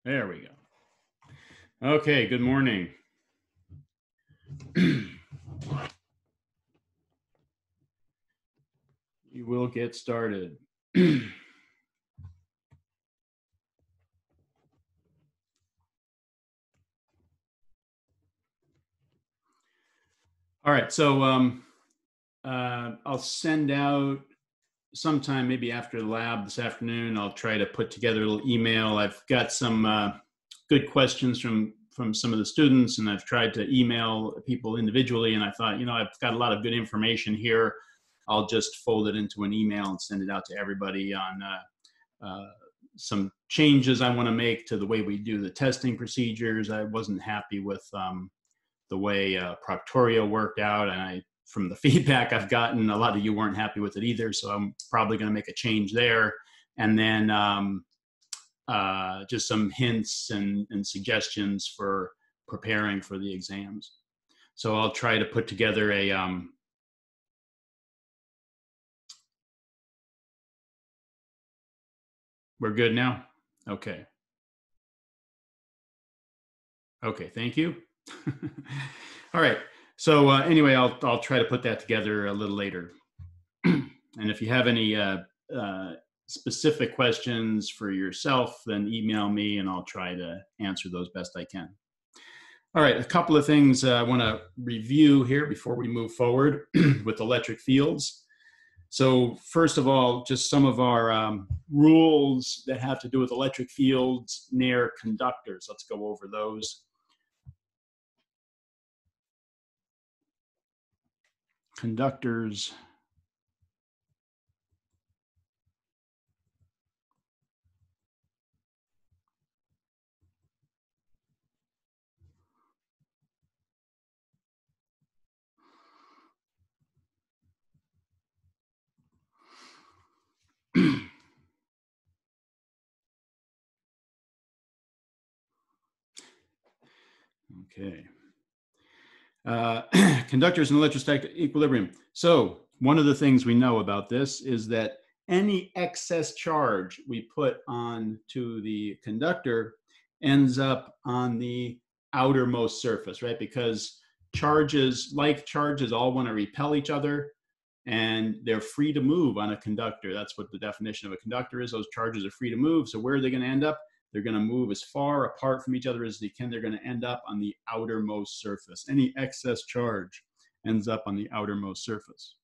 There we go. Okay, good morning. We will get started. All right, so I'll send out sometime maybe after the lab this afternoon. I'll try to put together a little email. I've got some good questions from some of the students, and I've tried to email people individually, and I thought, I've got a lot of good information here. I'll just fold it into an email and send it out to everybody on some changes I want to make to the way we do the testing procedures. I wasn't happy with the way Proctorio worked out, and from the feedback I've gotten, a lot of you weren't happy with it either, so I'm probably going to make a change there. And then just some hints and suggestions for preparing for the exams. So I'll try to put together a we're good now? Okay. Okay, thank you. All right. So anyway, I'll try to put that together a little later. And if you have any specific questions for yourself, then email me and I'll try to answer those best I can. All right, a couple of things I want to review here before we move forward with electric fields. So first of all, just some of our rules that have to do with electric fields near conductors. Let's go over those. Conductors. Okay. Conductors and electrostatic equilibrium. So one of the things we know about this is that any excess charge we put onto the conductor ends up on the outermost surface, right? Because like charges all want to repel each other, and they're free to move on a conductor. That's what the definition of a conductor is. Those charges are free to move. So where are they going to end up? They're going to move as far apart from each other as they can. They're going to end up on the outermost surface. Any excess charge ends up on the outermost surface.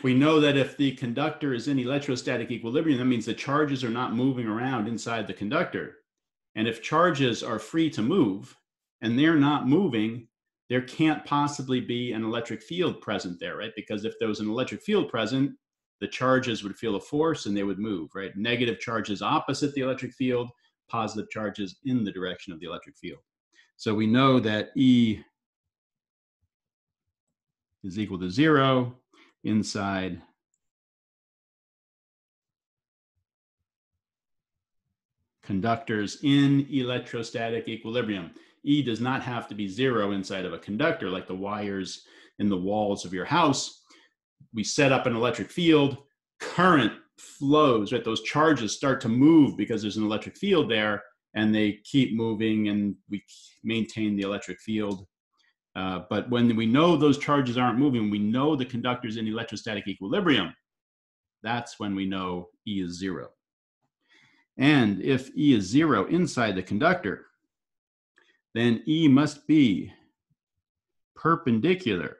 We know that if the conductor is in electrostatic equilibrium, that means the charges are not moving around inside the conductor. And if charges are free to move and they're not moving, there can't possibly be an electric field present there, right? Because if there was an electric field present, the charges would feel a force and they would move, right? Negative charges opposite the electric field, positive charges in the direction of the electric field. So we know that E is equal to 0 inside conductors in electrostatic equilibrium. E does not have to be 0 inside of a conductor like the wires in the walls of your house. We set up an electric field, current flows, right? Those charges start to move because there's an electric field there, and they keep moving, and we maintain the electric field. But when we know those charges aren't moving, we know the conductor's in electrostatic equilibrium, that's when we know E is 0. And if E is 0 inside the conductor, then E must be perpendicular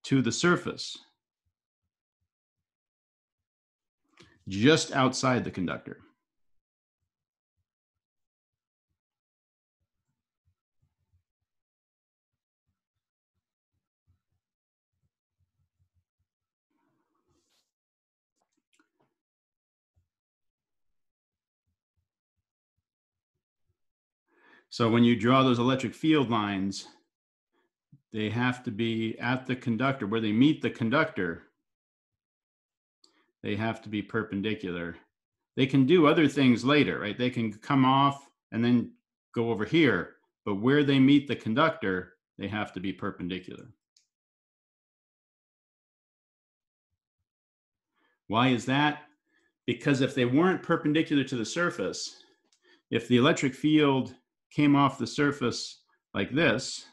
to the surface just outside the conductor. So when you draw those electric field lines, they have to be at the conductor, where they meet the conductor. they have to be perpendicular. They can do other things later, right? They can come off and then go over here, but where they meet the conductor, they have to be perpendicular. Why is that? Because if they weren't perpendicular to the surface, if the electric field came off the surface like this,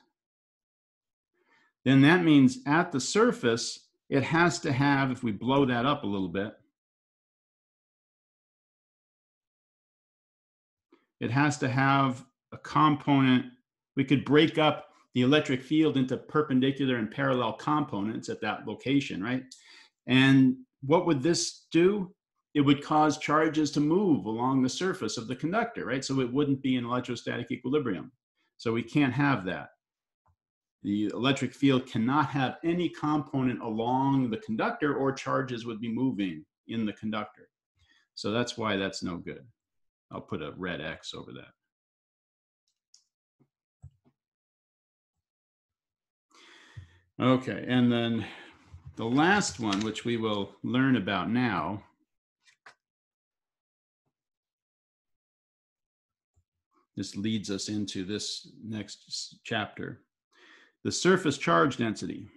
then that means at the surface, it has to have, if we blow that up a little bit, it has to have a component. We could break up the electric field into perpendicular and parallel components at that location, right? And what would this do? It would cause charges to move along the surface of the conductor, right? So it wouldn't be in electrostatic equilibrium. So we can't have that. The electric field cannot have any component along the conductor, or charges would be moving in the conductor. So that's why that's no good. I'll put a red X over that. Okay, and then the last one, which we will learn about now, this leads us into this next chapter, the surface charge density.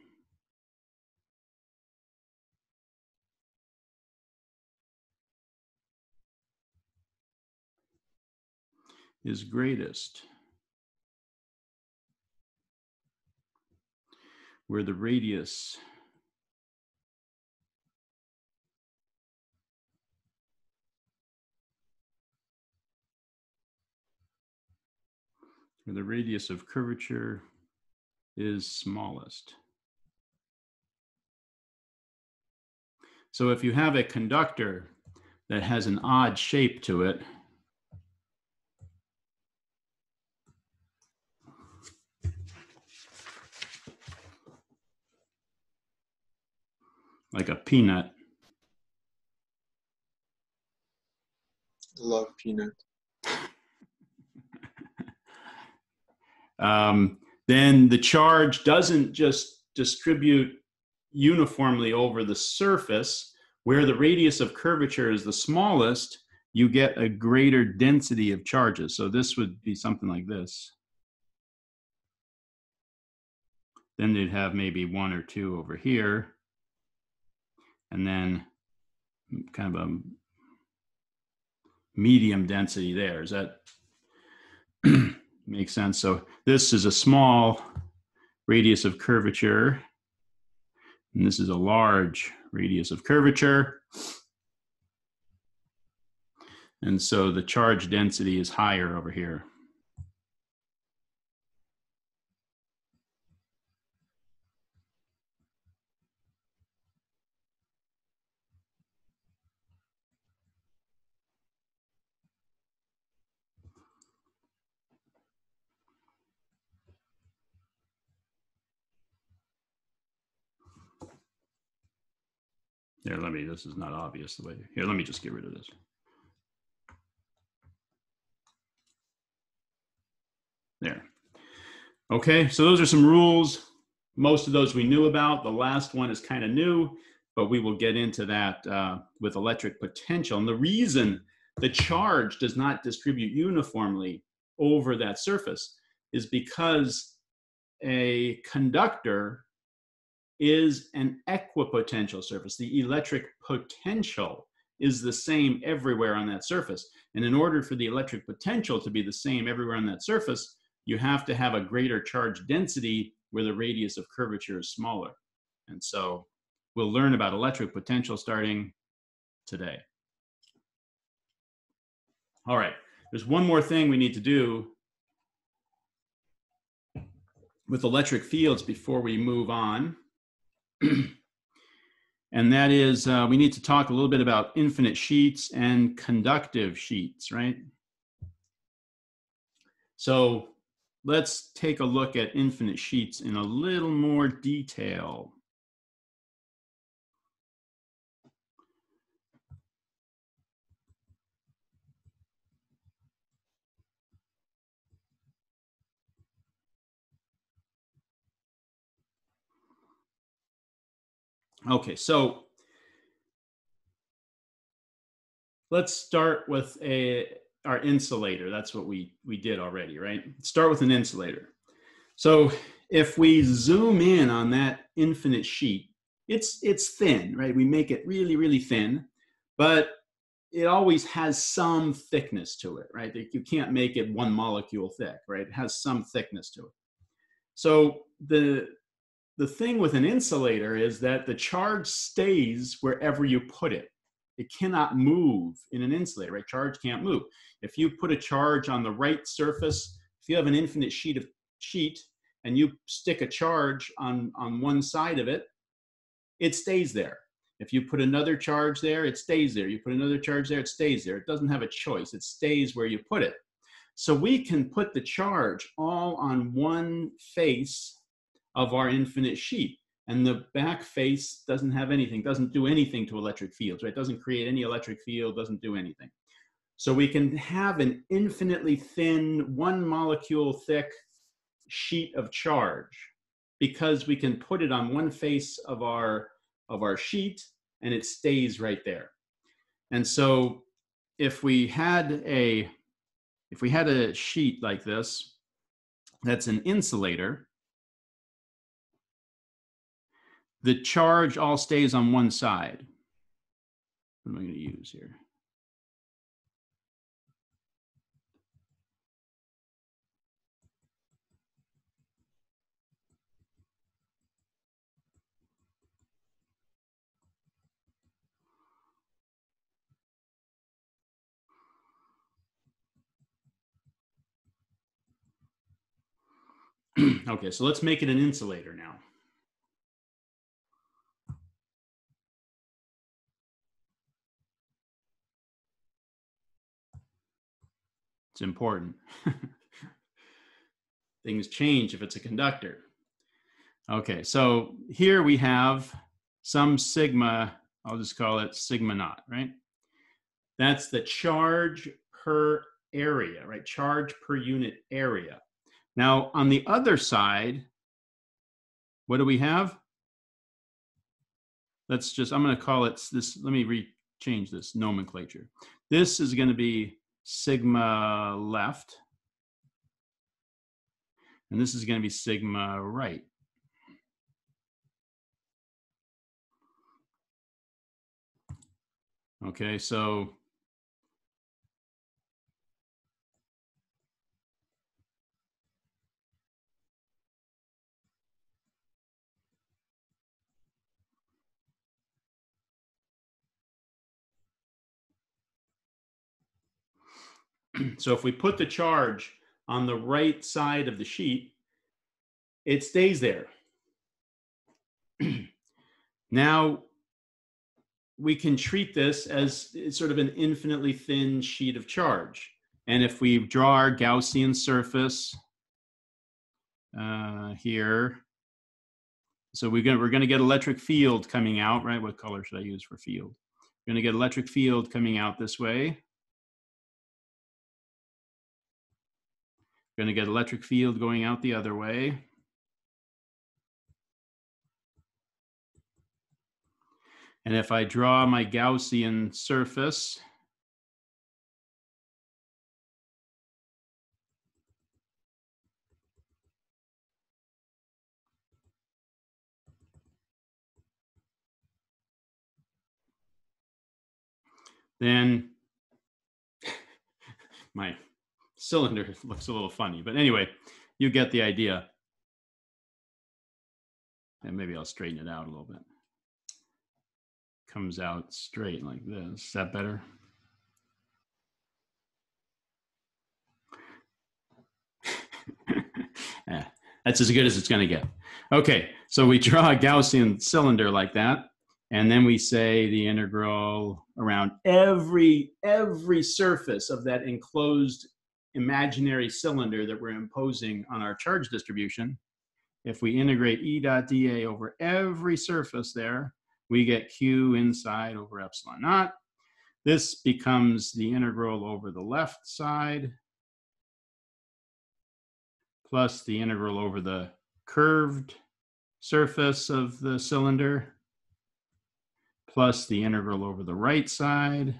Is greatest where the radius of curvature is smallest. So if you have a conductor that has an odd shape to it, like a peanut. Love peanut. Then the charge doesn't just distribute uniformly over the surface. Where the radius of curvature is the smallest, you get a greater density of charges. So this would be something like this. Then they'd have maybe one or two over here, and then kind of a medium density there. Does that make sense? So this is a small radius of curvature, and this is a large radius of curvature. And so the charge density is higher over here. There, this is not obvious the way. Here, let me just get rid of this. There. Okay, so those are some rules. Most of those we knew about. The last one is kind of new, but we will get into that with electric potential. And the reason the charge does not distribute uniformly over that surface is because a conductor is an equipotential surface. The electric potential is the same everywhere on that surface. And in order for the electric potential to be the same everywhere on that surface, you have to have a greater charge density where the radius of curvature is smaller. And so we'll learn about electric potential starting today. All right, there's one more thing we need to do with electric fields before we move on. And that is, we need to talk a little bit about infinite sheets and conductive sheets, right? So let's take a look at infinite sheets in a little more detail. Okay, so let's start with our insulator. That's what we did already, right? Start with an insulator. So if we zoom in on that infinite sheet, it's thin, right? We make it really, really thin, but it always has some thickness to it, right? You can't make it one molecule thick, right? It has some thickness to it. So the thing with an insulator is that the charge stays wherever you put it. It cannot move in an insulator, right? Charge can't move. If you put a charge on the right surface, if you have an infinite sheet and you stick a charge on one side of it, it stays there. If you put another charge there, it stays there. You put another charge there, it stays there. It doesn't have a choice. It stays where you put it. So we can put the charge all on one face of our infinite sheet. And the back face doesn't have anything, doesn't do anything to electric fields, right? Doesn't create any electric field, doesn't do anything. So we can have an infinitely thin, one molecule thick sheet of charge because we can put it on one face of our sheet and it stays right there. And so if we had a sheet like this, that's an insulator, the charge all stays on one side. What am I going to use here? Okay, so let's make it an insulator now. It's important. Things change if it's a conductor. Okay, so here we have some sigma, I'll just call it sigma naught, right? That's the charge per area, right? Charge per unit area. Now, on the other side, what do we have? I'm going to call it this, let me change this nomenclature. This is going to be sigma left, and this is going to be sigma right. Okay, so so if we put the charge on the right side of the sheet, it stays there. Now, we can treat this as sort of an infinitely thin sheet of charge. And if we draw our Gaussian surface here, so we're going to get electric field coming out, right? What color should I use for field? We're going to get electric field coming out this way. We're going to get electric field going out the other way. And if I draw my Gaussian surface, then my cylinder looks a little funny. But anyway, you get the idea. And maybe I'll straighten it out a little bit. Comes out straight like this. Is that better? Yeah, that's as good as it's going to get. Okay, so we draw a Gaussian cylinder like that, and then we say the integral around every surface of that enclosed imaginary cylinder that we're imposing on our charge distribution. If we integrate E dot dA over every surface there, we get Q inside over epsilon naught. This becomes the integral over the left side plus the integral over the curved surface of the cylinder plus the integral over the right side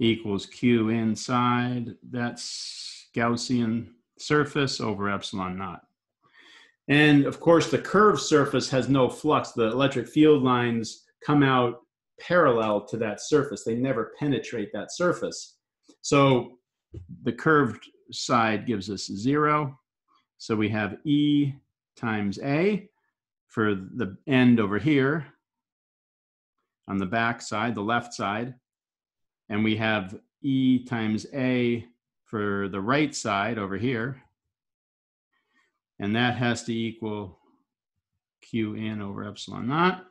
equals Q inside. That's Gaussian surface over epsilon naught. And of course, the curved surface has no flux. The electric field lines come out parallel to that surface. They never penetrate that surface. So the curved side gives us 0. So we have E times A for the end over here on the back side, the left side. And we have E times A for the right side over here. And that has to equal Q in over epsilon naught.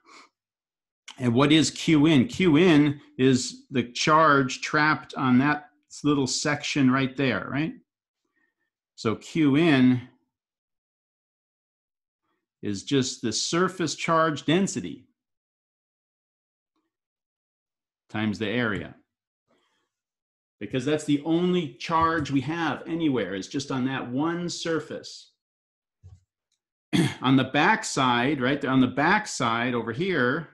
And what is Q in? Q in is the charge trapped on that little section right there, right? So Q in is just the surface charge density times the area. Because that's the only charge we have anywhere, is just on that one surface. On the back side, right, on the back side over here,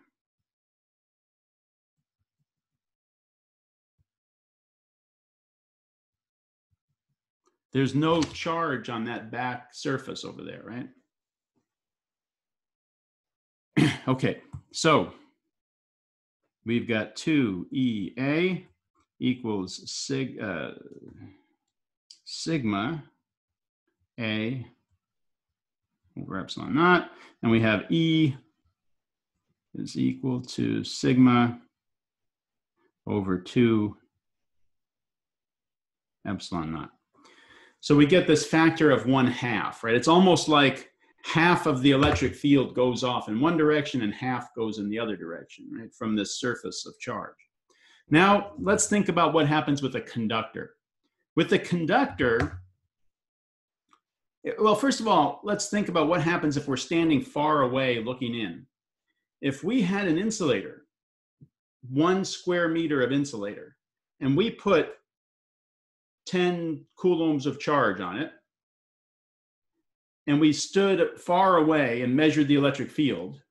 there's no charge on that back surface over there, right? Okay, so we've got 2EA equals sigma A over epsilon naught, and we have E is equal to sigma over 2 epsilon naught. So we get this factor of 1/2, right? It's almost like half of the electric field goes off in one direction and half goes in the other direction, right, from this surface of charge. Now, let's think about what happens with a conductor. With a conductor, well, first of all, let's think about what happens if we're standing far away looking in. If we had an insulator, 1 square meter of insulator, and we put 10 coulombs of charge on it, and we stood far away and measured the electric field,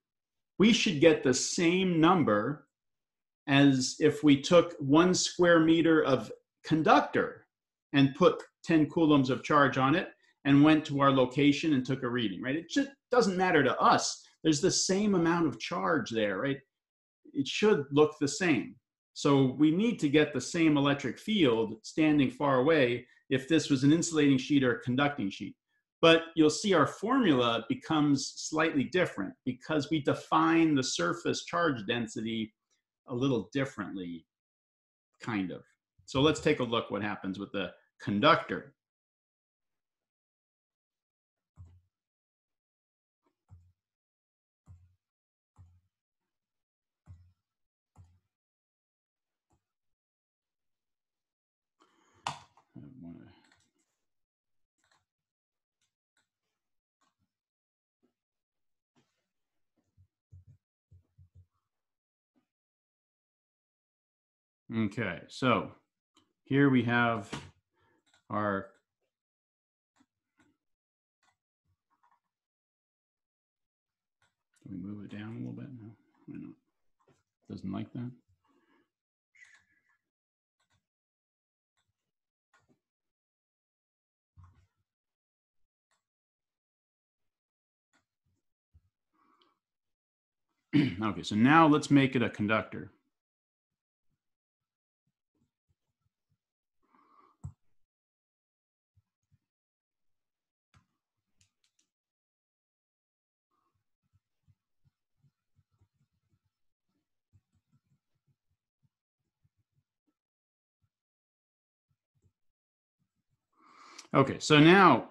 we should get the same number as if we took 1 square meter of conductor and put 10 coulombs of charge on it and went to our location and took a reading, right? It just doesn't matter to us. There's the same amount of charge there, right? It should look the same. So we need to get the same electric field standing far away if this was an insulating sheet or a conducting sheet. But you'll see our formula becomes slightly different because we define the surface charge density a little differently, kind of. So let's take a look what happens with the conductor. Okay, so here we have our can we move it down a little bit? No, why not? Doesn't like that. Okay, so now let's make it a conductor. Okay, so now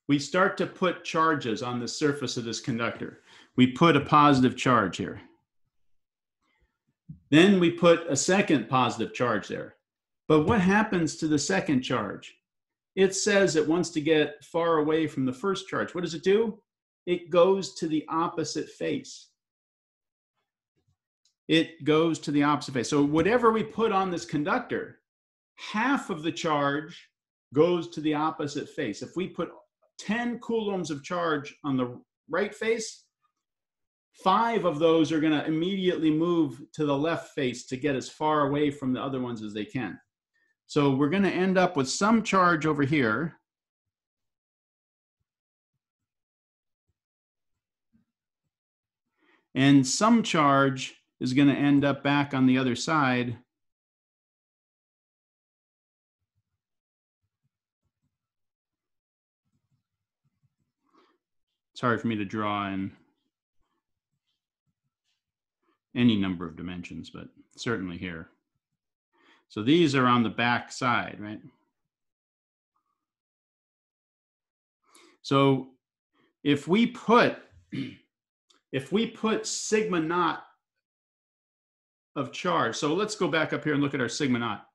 we start to put charges on the surface of this conductor. We put a positive charge here. Then we put a second positive charge there. But what happens to the second charge? It says it wants to get far away from the first charge. What does it do? It goes to the opposite face. It goes to the opposite face. So whatever we put on this conductor, half of the charge goes to the opposite face. If we put 10 coulombs of charge on the right face, 5 of those are going to immediately move to the left face to get as far away from the other ones as they can. So we're going to end up with some charge over here. And some charge is going to end up back on the other side. It's hard for me to draw in any number of dimensions, but certainly here. So these are on the back side, right? So if we put sigma naught of charge, so let's go back up here and look at our sigma naught.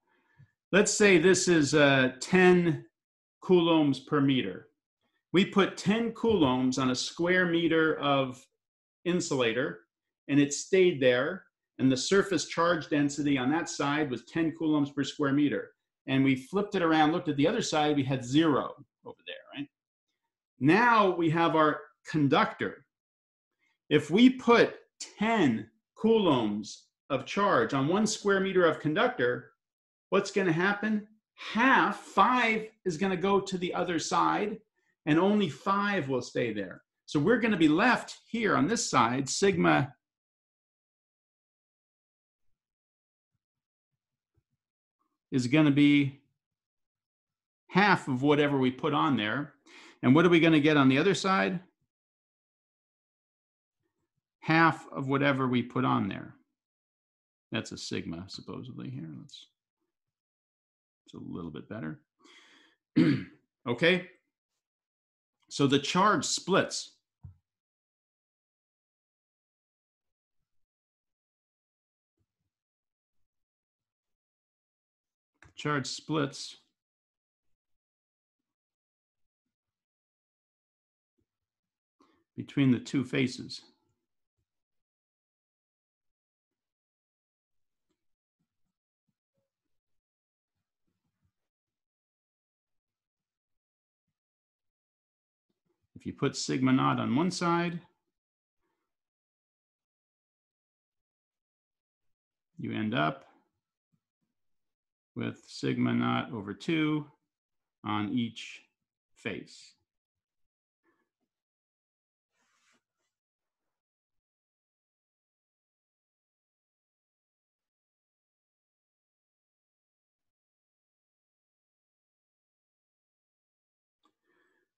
Let's say this is 10 coulombs per meter. We put 10 coulombs on a square meter of insulator, and it stayed there, and the surface charge density on that side was 10 coulombs per square meter. And we flipped it around, looked at the other side, we had 0 over there, right? Now we have our conductor. If we put 10 coulombs of charge on 1 square meter of conductor, what's going to happen? 5 is going to go to the other side, and only 5 will stay there. So we're going to be left here on this side, sigma is going to be half of whatever we put on there. And what are we going to get on the other side? Half of whatever we put on there. That's a sigma, supposedly here. It's a little bit better. Okay. So the charge splits. Charge splits between the two faces. If you put sigma naught on one side, you end up with sigma naught over 2 on each face.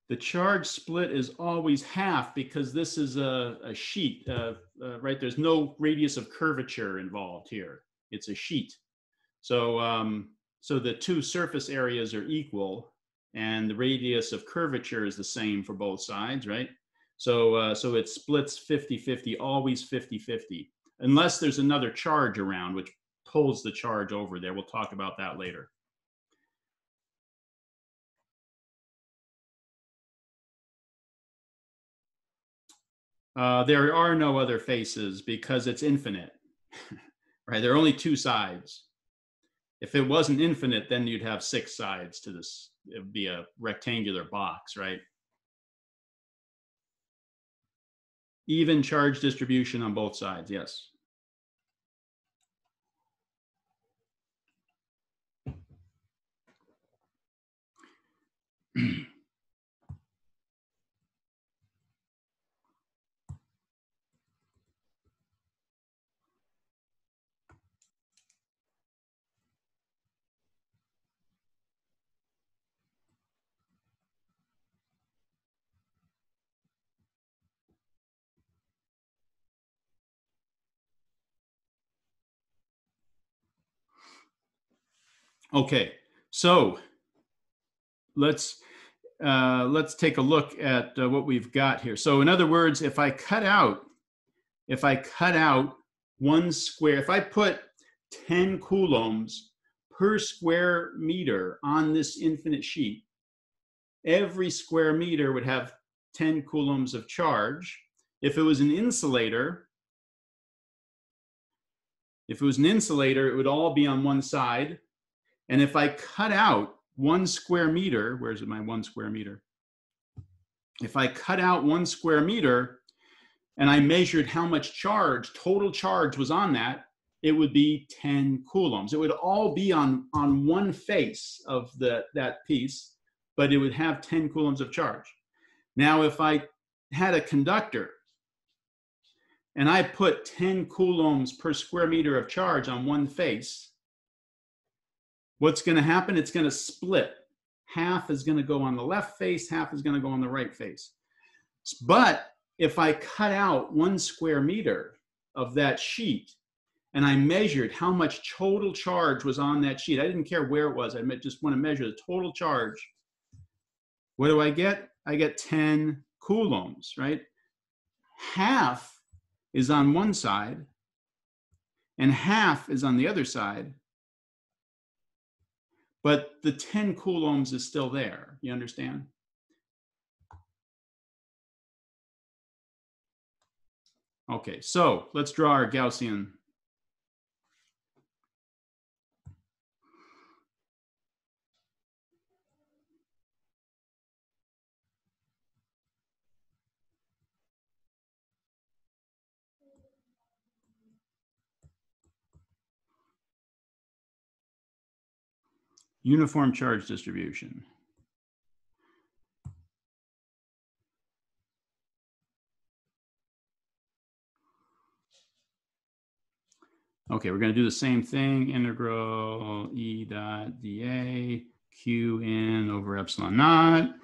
The charge split is always half because this is a sheet, right? There's no radius of curvature involved here. It's a sheet. So, so the two surface areas are equal, and the radius of curvature is the same for both sides, right? So, so it splits 50-50, always 50-50, unless there's another charge around which pulls the charge over there. We'll talk about that later. There are no other faces because it's infinite, right? There are only 2 sides. If it wasn't infinite, then you'd have 6 sides to this. It would be a rectangular box, right? Even charge distribution on both sides, yes. Okay, so let's take a look at what we've got here. So in other words, if I cut out 1 square, if I put 10 coulombs per square meter on this infinite sheet, every square meter would have 10 coulombs of charge. If it was an insulator, it would all be on one side. And if I cut out 1 square meter, where's my 1 square meter? If I cut out 1 square meter, and I measured how much charge, total charge was on that, it would be 10 coulombs. It would all be on one face of that piece, but it would have 10 coulombs of charge. Now, if I had a conductor and I put 10 coulombs per square meter of charge on one face, what's going to happen? It's going to split. Half is going to go on the left face, half is going to go on the right face. But if I cut out 1 square meter of that sheet and I measured how much total charge was on that sheet, I didn't care where it was, I just want to measure the total charge. What do I get? I get 10 coulombs, right? Half is on one side and half is on the other side, but the 10 coulombs is still there. You understand? Okay, so let's draw our Gaussian. Uniform charge distribution. Okay, we're going to do the same thing. Integral E dot dA Q in over epsilon naught.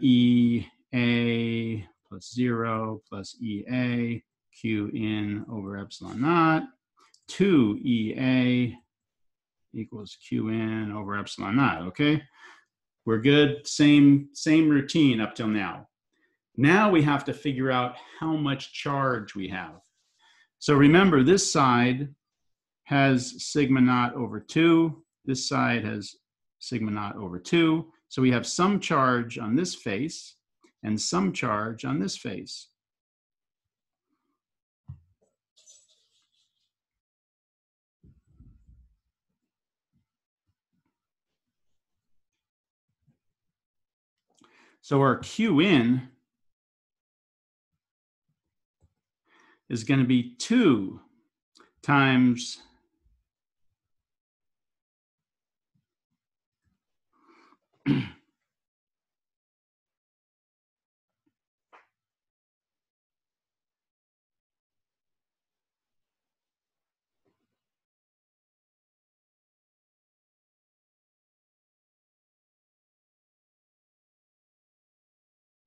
E A plus 0 plus EA Q in over epsilon naught. 2 EA equals Q in over epsilon naught. Okay, we're good. Same routine up till now. Now we have to figure out how much charge we have. So remember, this side has sigma naught over 2. This side has sigma naught over 2. So we have some charge on this face and some charge on this face. So our Q in is going to be 2 times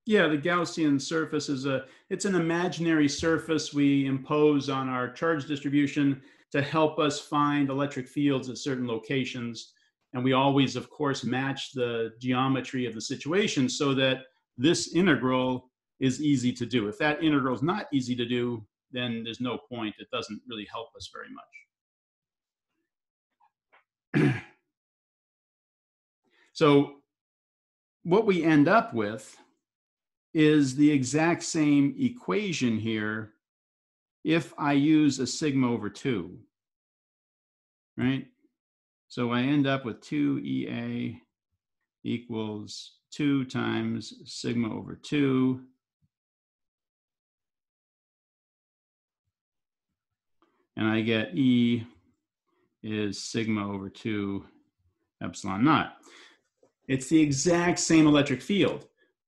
yeah, the Gaussian surface is it's an imaginary surface we impose on our charge distribution to help us find electric fields at certain locations. And we always, of course, match the geometry of the situation so that this integral is easy to do. If that integral is not easy to do, then there's no point. It doesn't really help us very much. So what we end up with is the exact same equation here if I use a sigma over 2, right? So I end up with 2EA equals 2 times sigma over 2. And I get E is sigma over 2 epsilon naught. It's the exact same electric field,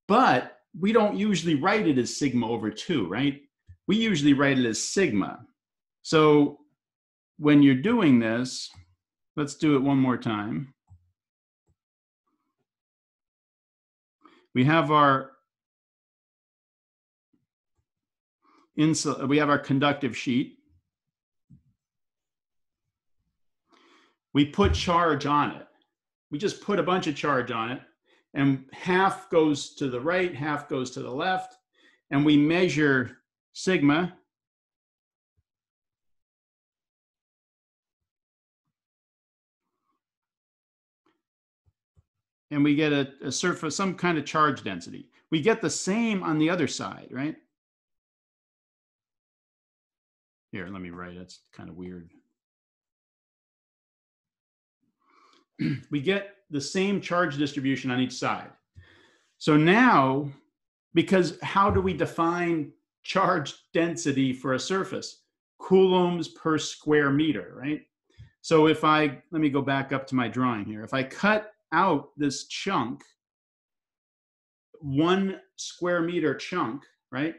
but we don't usually write it as sigma over 2, right? We usually write it as sigma. So when you're doing this, let's do it one more time. We have our conductive sheet. We put charge on it. We just put a bunch of charge on it, and half goes to the right, half goes to the left, and we measure sigma. And we get a surface, some kind of charge density. We get the same on the other side, right? Here, let me write it. It's kind of weird. We get the same charge distribution on each side. So now, because how do we define charge density for a surface, coulombs per square meter, right? So if let me go back up to my drawing here. If I cut out this chunk, 1 square meter chunk, right?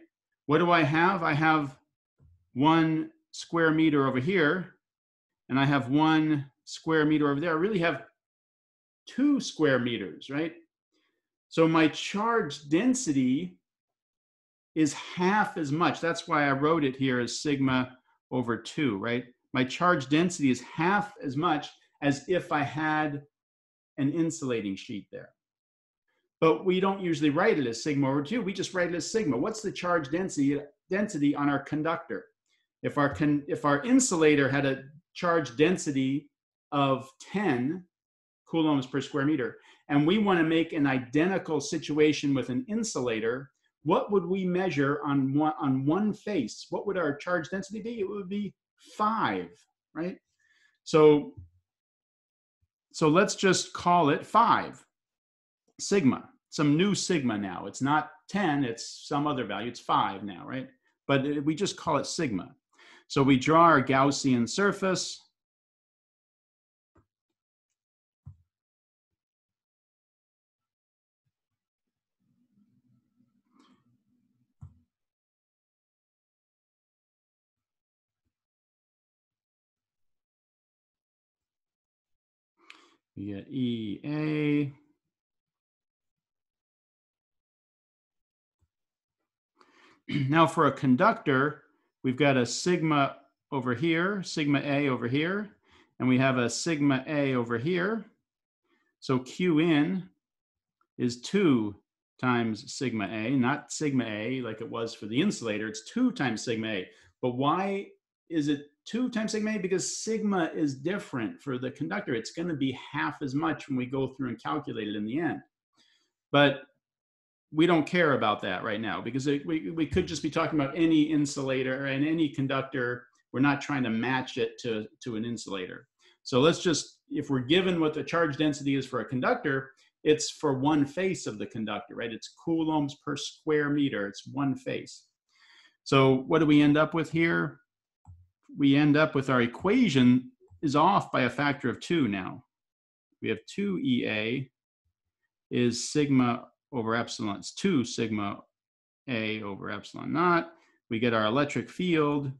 What do I have? I have 1 square meter over here, and I have 1 square meter over there. I really have 2 square meters, right? So my charge density is half as much. That's why I wrote it here as sigma over 2, right? My charge density is half as much as if I had an insulating sheet there. But we don't usually write it as sigma over 2. We just write it as sigma. What's the charge density on our conductor? If our insulator had a charge density of 10 coulombs per square meter, and we want to make an identical situation with an insulator, what would we measure on one face? What would our charge density be? It would be 5, right? So let's just call it 5, sigma, some new sigma now. It's not 10, it's some other value. It's 5 now, right? But we just call it sigma. So we draw our Gaussian surface. We get EA. Now for a conductor, we've got a sigma over here, sigma A over here, and we have a sigma A over here. So Q in is 2 times sigma A, not sigma A like it was for the insulator. It's 2 times sigma A. But why is it 2 times sigma A? Because sigma is different for the conductor. It's going to be half as much when we go through and calculate it in the end. But we don't care about that right now, because we could just be talking about any insulator and any conductor. We're not trying to match it to an insulator. So let's just, if we're given what the charge density is for a conductor, it's for one face of the conductor, right? It's coulombs per square meter. It's one face. So what do we end up with here? We end up with our equation is off by a factor of 2 now. We have 2EA is sigma over epsilon. It's 2 sigma A over epsilon naught. We get our electric field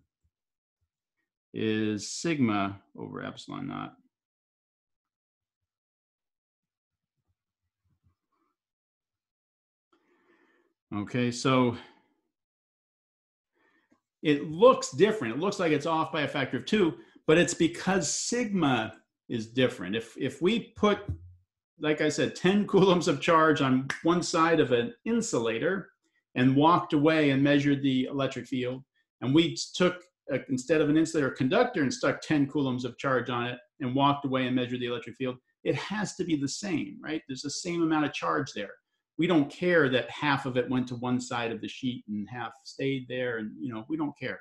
is sigma over epsilon naught. Okay, so it looks different. It looks like it's off by a factor of 2, but it's because sigma is different. If we put, like I said, 10 coulombs of charge on one side of an insulator and walked away and measured the electric field, and we took, instead of an insulator, a conductor, and stuck 10 coulombs of charge on it and walked away and measured the electric field, it has to be the same, right? There's the same amount of charge there. We don't care that half of it went to one side of the sheet and half stayed there, and we don't care.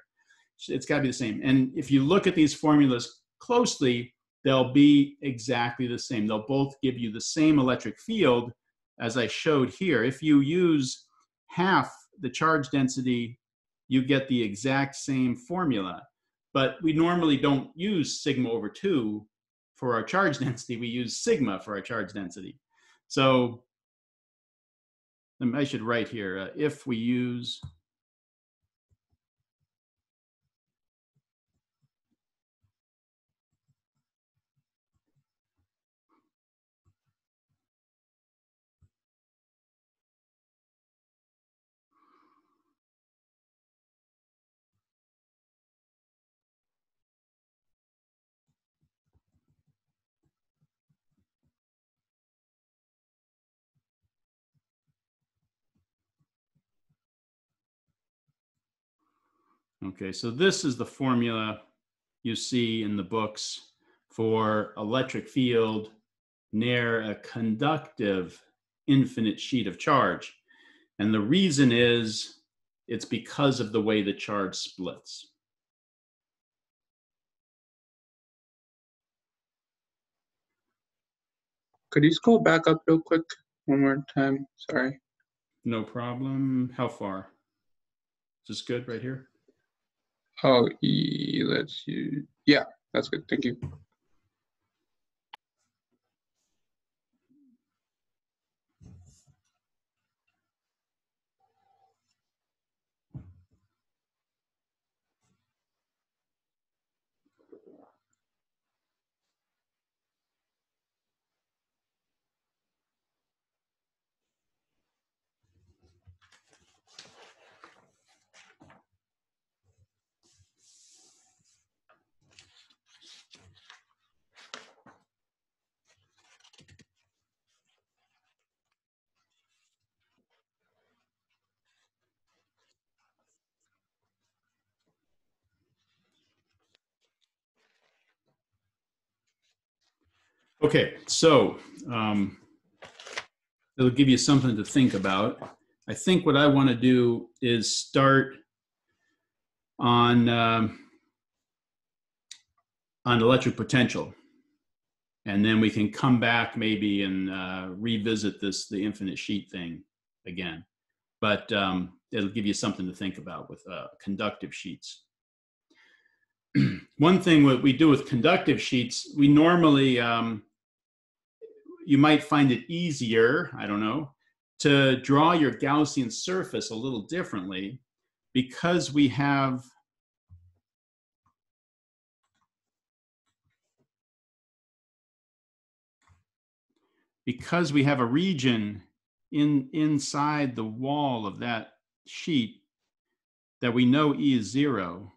It's got to be the same. And if you look at these formulas closely, they'll be exactly the same. They'll both give you the same electric field as I showed here. If you use half the charge density, you get the exact same formula. But we normally don't use sigma over 2 for our charge density. We use sigma for our charge density. So I should write here, if we use okay, so this is the formula you see in the books for electric field near a conductive infinite sheet of charge. And the reason is it's because of the way the charge splits. Could you scroll back up real quick one more time? Sorry. No problem. How far? this good right here? Oh, let's see. Yeah, that's good. Thank you. Okay, so it'll give you something to think about. I think what I want to do is start on electric potential, and then we can come back maybe and revisit the infinite sheet thing again. But it'll give you something to think about with conductive sheets. One thing what we do with conductive sheets, we normally you might find it easier, I don't know, to draw your Gaussian surface a little differently because we have a region inside the wall of that sheet that we know E is 0.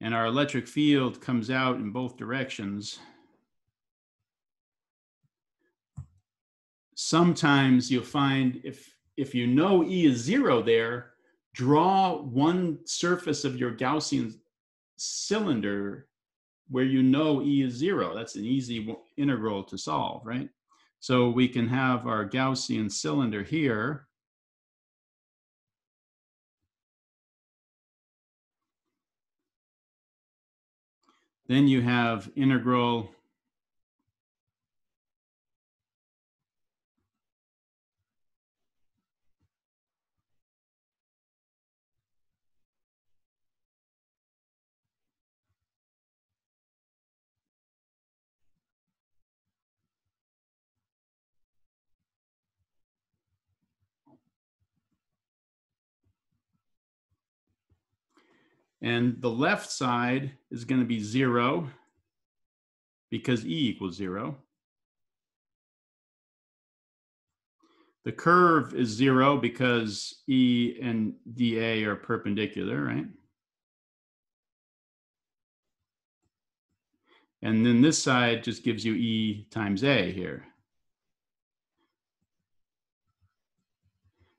And our electric field comes out in both directions. Sometimes you'll find if you know E is 0 there, draw one surface of your Gaussian cylinder where you know E is 0. That's an easy integral to solve, right? So we can have our Gaussian cylinder here. Then you have integral and the left side is going to be 0 because E equals 0. The curve is 0 because E and dA are perpendicular, right? And then this side just gives you E times A here.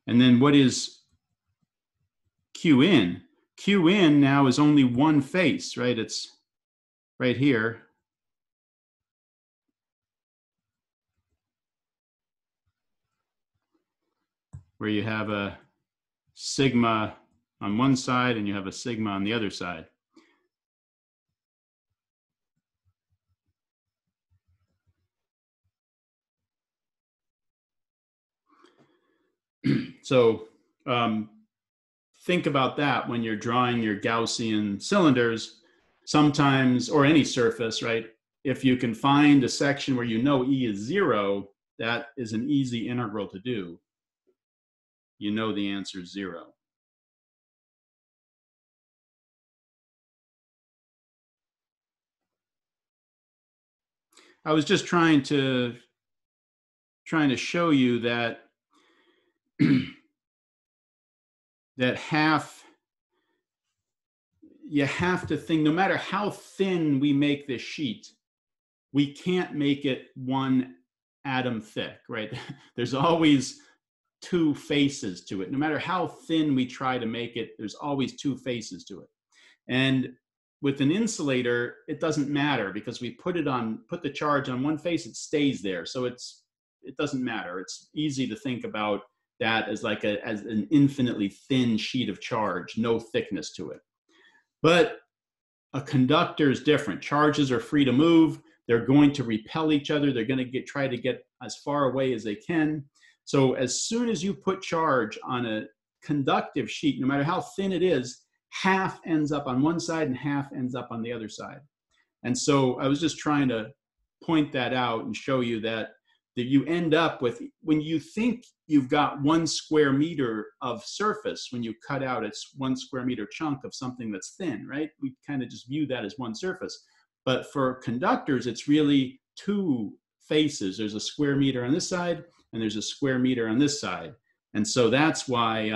And then what is Q in? Q in now is only one face, right? It's right here. Where you have a sigma on one side and you have a sigma on the other side. So think about that when you're drawing your Gaussian cylinders, sometimes, or any surface, right? If you can find a section where you know E is 0, that is an easy integral to do. You know the answer is 0. I was just trying to show you that that you have to think, no matter how thin we make this sheet, we can't make it one atom thick, right? There's always two faces to it. No matter how thin we try to make it, there's always two faces to it. And with an insulator, it doesn't matter because we put the charge on one face, it stays there. So it doesn't matter. It's easy to think about that as as an infinitely thin sheet of charge, no thickness to it. But A conductor is different. Charges are free to move. They're going to repel each other. They're going to try to get as far away as they can. So as soon as you put charge on a conductive sheet, no matter how thin it is, half ends up on one side and half ends up on the other side. And so I was just trying to point that out and show you that you end up with, when you think you've got 1 square meter of surface, when you cut out its 1 square meter chunk of something that's thin, right? We kind of just view that as one surface. But for conductors, it's really 2 faces. There's a square meter on this side, and there's a square meter on this side. And so that's why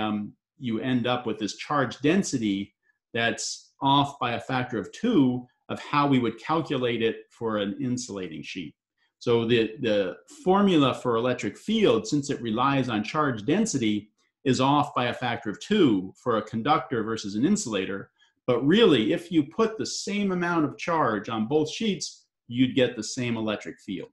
you end up with this charge density that's off by a factor of 2 of how we would calculate it for an insulating sheet. So the formula for electric field, since it relies on charge density, is off by a factor of 2 for a conductor versus an insulator. But really, if you put the same amount of charge on both sheets, you'd get the same electric field.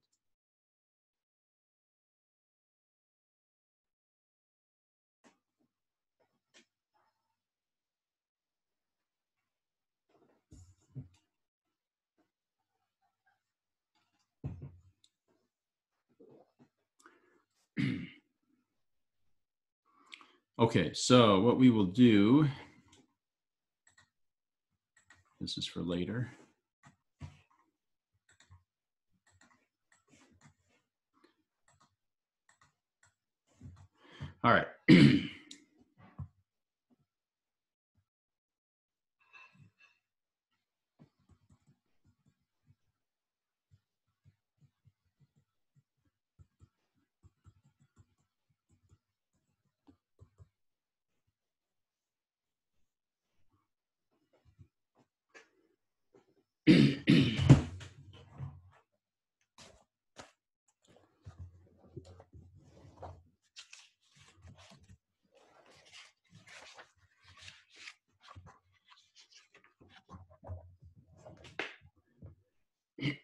Okay, so what we will do, this is for later. All right.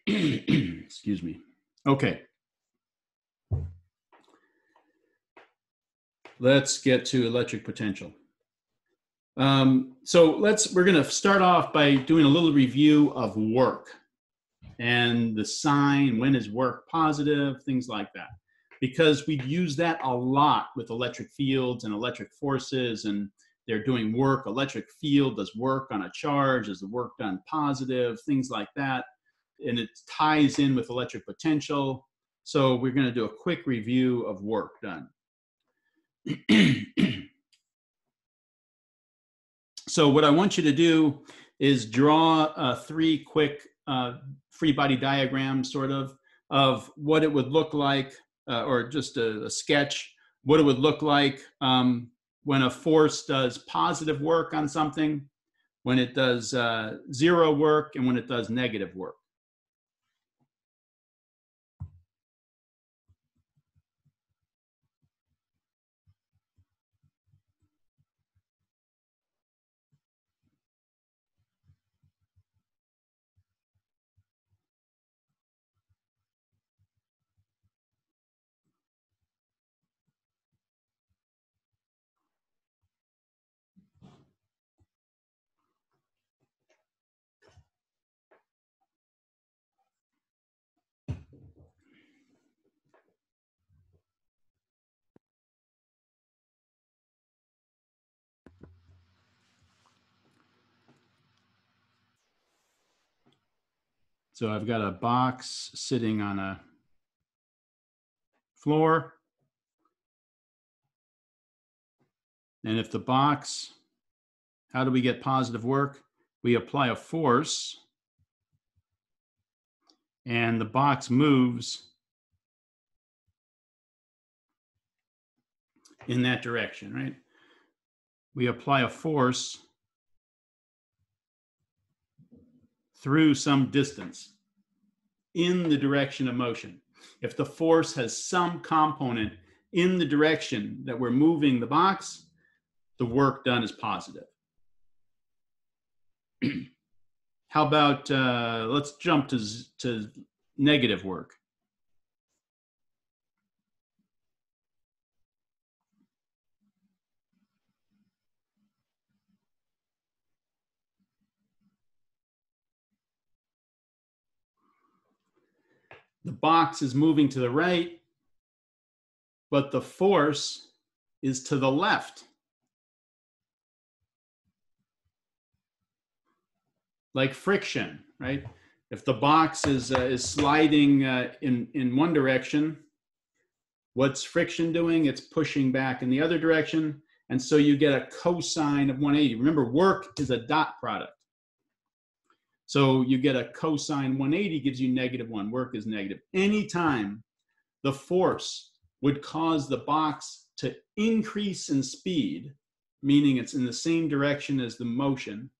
Excuse me. Okay. Let's get to electric potential. So we're going to start off by doing a little review of work and the sign, when is work positive, things like that. Because we use that a lot with electric fields and electric forces, and they're doing work. Electric field does work on a charge, is the work done positive, things like that. And it ties in with electric potential. So we're going to do a quick review of work done. So what I want you to do is draw 3 quick free body diagrams, sort of what it would look like, or just a sketch, what it would look like when a force does positive work on something, when it does 0 work, and when it does negative work. So I've got a box sitting on a floor. And if the box, how do we get positive work? We apply a force, and the box moves in that direction, right? We apply a force through some distance in the direction of motion. If the force has some component in the direction that we're moving the box, the work done is positive. How about, let's jump to negative work. the box is moving to the right, but the force is to the left. Like friction, right? If the box is sliding in one direction, what's friction doing? It's pushing back in the other direction. And so you get a cosine of 180. Remember, work is a dot product. So you get a cosine 180 gives you -1. Work is negative. Anytime the force would cause the box to increase in speed, meaning it's in the same direction as the motion,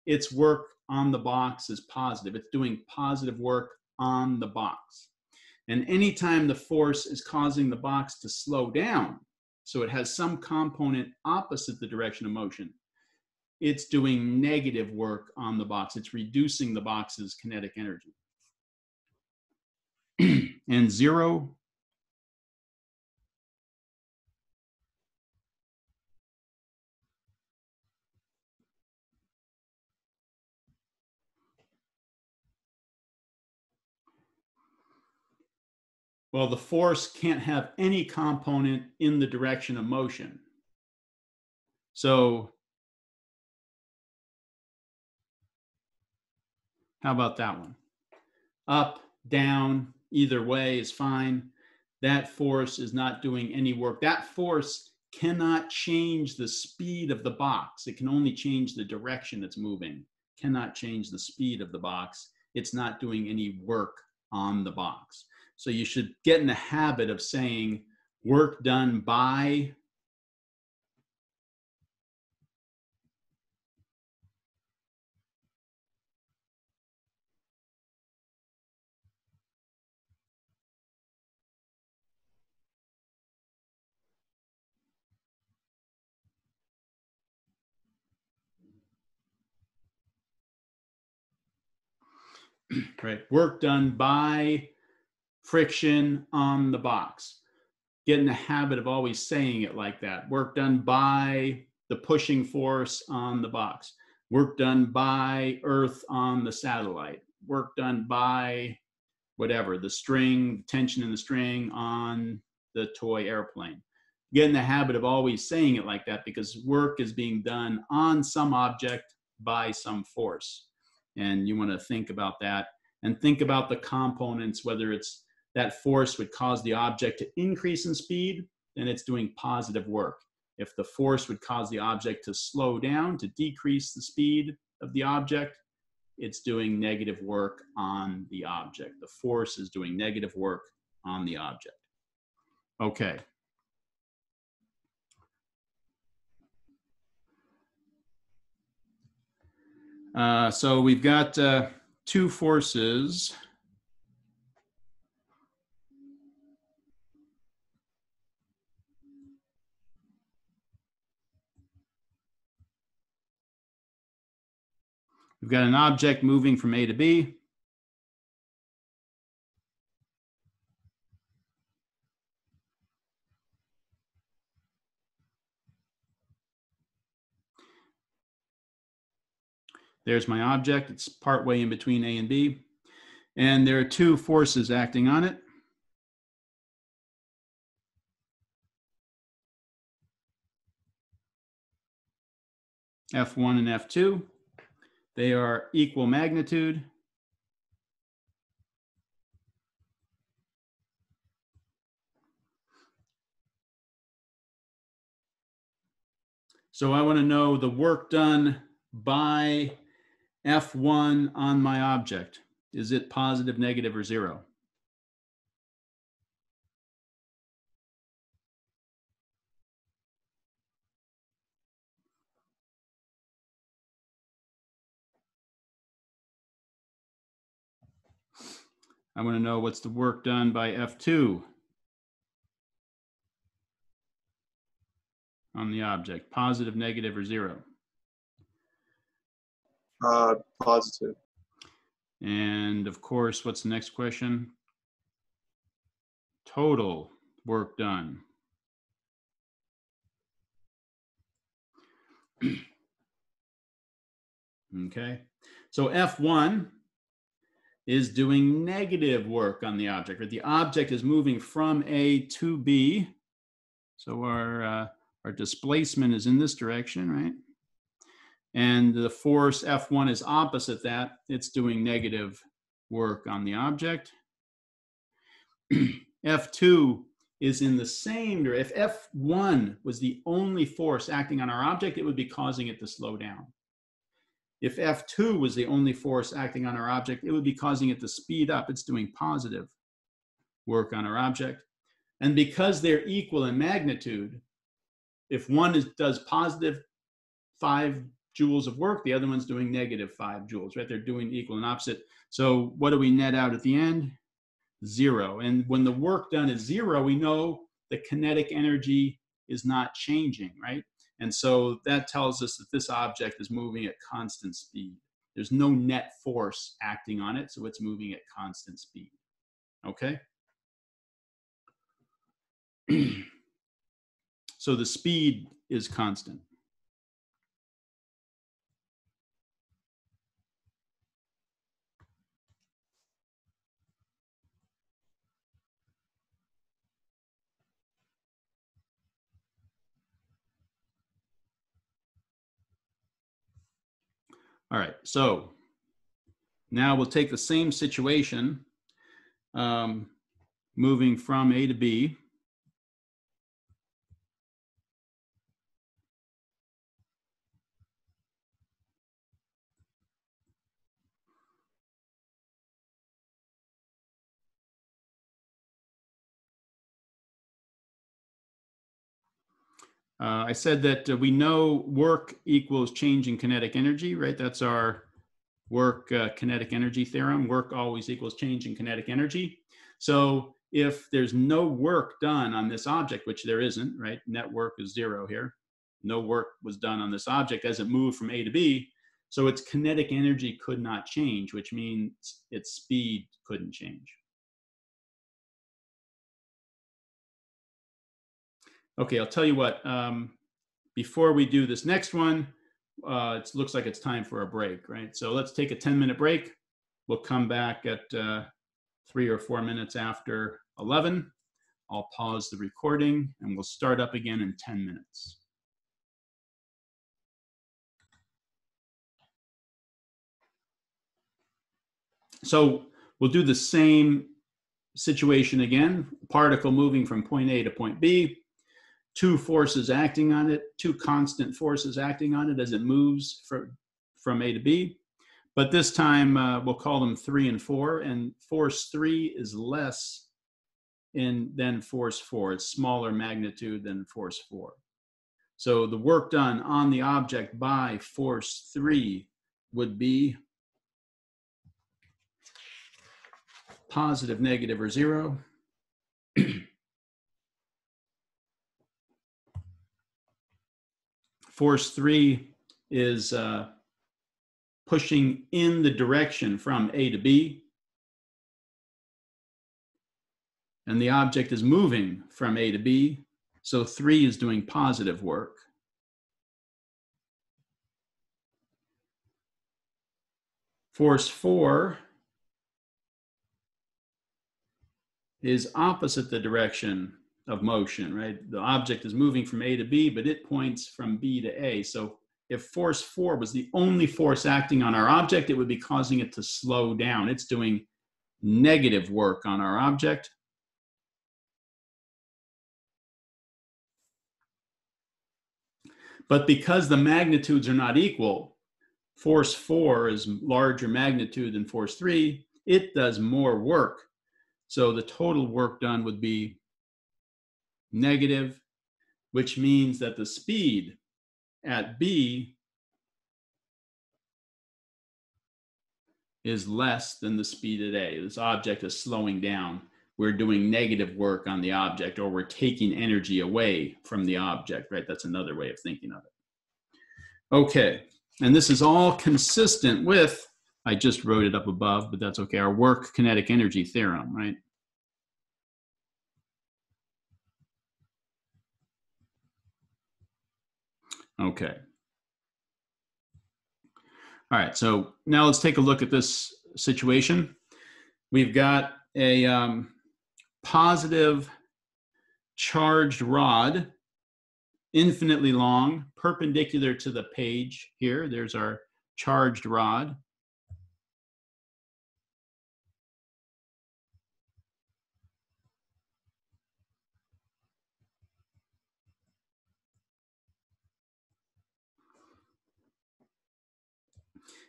its work on the box is positive. It's doing positive work on the box. And anytime the force is causing the box to slow down, so it has some component opposite the direction of motion, it's doing negative work on the box. It's reducing the box's kinetic energy. And 0, well, the force can't have any component in the direction of motion. So how about that one? Up, down, either way is fine. That force is not doing any work. That force cannot change the speed of the box. It can only change the direction it's moving. Cannot change the speed of the box. It's not doing any work on the box. So you should get in the habit of saying work done by right, work done by friction on the box. Get in the habit of always saying it like that. Work done by the pushing force on the box. Work done by Earth on the satellite. Work done by whatever, the string, tension in the string on the toy airplane. Get in the habit of always saying it like that because work is being done on some object by some force. And you want to think about that and think about the components, whether it's that force would cause the object to increase in speed, then it's doing positive work. If the force would cause the object to slow down, to decrease the speed of the object, it's doing negative work on the object. The force is doing negative work on the object. Okay. So we've got two forces. We've got an object moving from A to B. There's my object. It's partway in between A and B. And there are two forces acting on it. F1 and F2. They are equal magnitude. So I want to know the work done by F1 on my object. Is it positive, negative, or 0? I want to know what's the work done by F2 on the object. Positive, negative, or 0? Positive. And of course, what's the next question? Total work done. Okay, so F1 is doing negative work on the object, right? The object is moving from A to B. So our displacement is in this direction, right? And the force F1 is opposite that. It's doing negative work on the object. F2 is in the same direction. If F1 was the only force acting on our object, it would be causing it to slow down. If F2 was the only force acting on our object, it would be causing it to speed up. It's doing positive work on our object. And because they're equal in magnitude, if one does positive 5 joules of work, the other one's doing negative 5 joules, right? They're doing equal and opposite. So what do we net out at the end? 0. And when the work done is 0, we know the kinetic energy is not changing, right? And so that tells us that this object is moving at constant speed. There's no net force acting on it, so it's moving at constant speed. Okay? So the speed is constant. All right, so now we'll take the same situation, moving from A to B. I said that we know work equals change in kinetic energy, right? That's our work kinetic energy theorem. Work always equals change in kinetic energy. So if there's no work done on this object, which there isn't, right? Net work is 0 here. No work was done on this object as it moved from A to B. So its kinetic energy could not change, which means its speed couldn't change. Okay, I'll tell you what, before we do this next one, it looks like it's time for a break, right? So let's take a 10-minute break. We'll come back at 3 or 4 minutes after 11. I'll pause the recording and we'll start up again in 10 minutes. So we'll do the same situation again. Particle moving from point A to point B. 2 forces acting on it, 2 constant forces acting on it as it moves from A to B. But this time we'll call them 3 and 4, and force 3 is less than force 4. It's smaller magnitude than force 4. So the work done on the object by force 3 would be positive, negative, or 0. Force 3 is pushing in the direction from A to B. And the object is moving from A to B. So 3 is doing positive work. Force 4 is opposite the direction of motion, right? The object is moving from A to B, but it points from B to A. So if force 4 was the only force acting on our object, it would be causing it to slow down. It's doing negative work on our object. But because the magnitudes are not equal, force 4 is larger magnitude than force 3, it does more work. So the total work done would be negative, which means that the speed at B is less than the speed at A. This object is slowing down. We're doing negative work on the object, or we're taking energy away from the object, right? That's another way of thinking of it. Okay, and this is all consistent with, I just wrote it up above, but that's okay, our work kinetic energy theorem, right? Okay. All right, so now let's take a look at this situation. we've got a positive charged rod, infinitely long, perpendicular to the page here. There's our charged rod.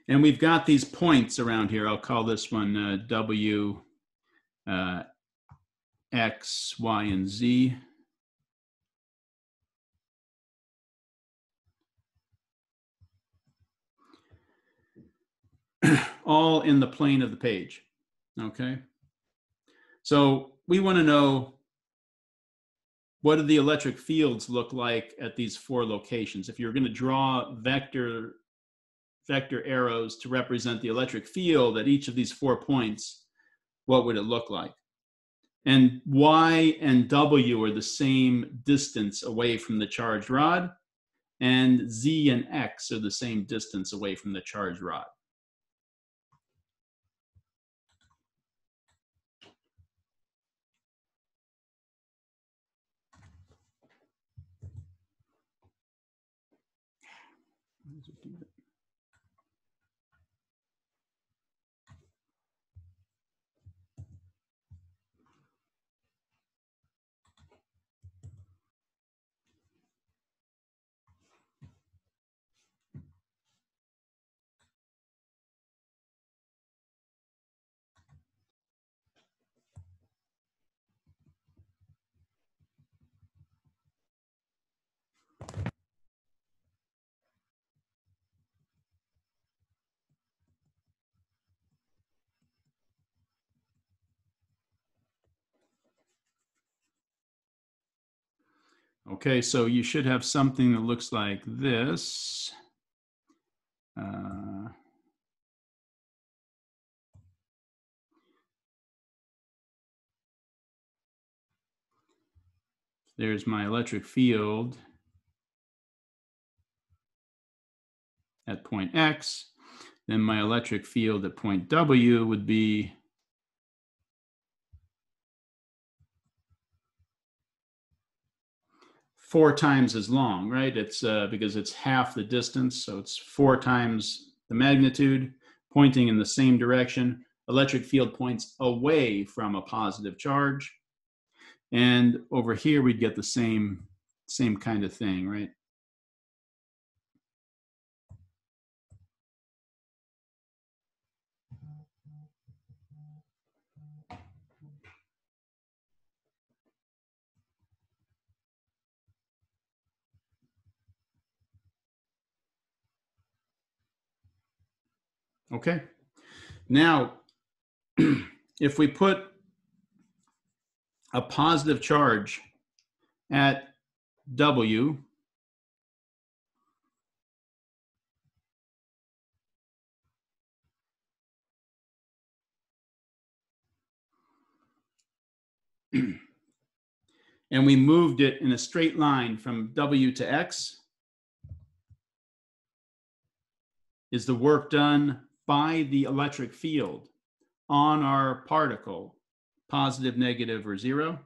And we've got these points around here. I'll call this one W, X, Y, and Z. All in the plane of the page, okay? So we want to know, what do the electric fields look like at these 4 locations? If you're going to draw vector arrows to represent the electric field at each of these 4 points, what would it look like? And Y and W are the same distance away from the charged rod, and Z and X are the same distance away from the charged rod. Okay, so you should have something that looks like this. There's my electric field at point X. Then my electric field at point W would be four times as long, right? It's because it's half the distance, so it's 4 times the magnitude, pointing in the same direction. Electric field points away from a positive charge. And over here, we'd get the same kind of thing, right? Okay. Now, if we put a positive charge at W, and we moved it in a straight line from W to X, is the work done by the electric field on our particle positive, negative, or 0?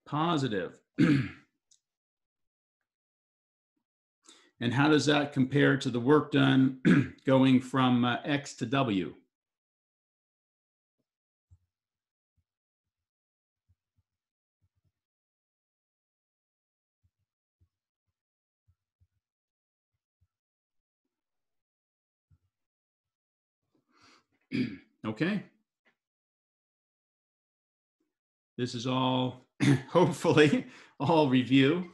Positive. And how does that compare to the work done going from X to W? Okay. This is all, hopefully, all review.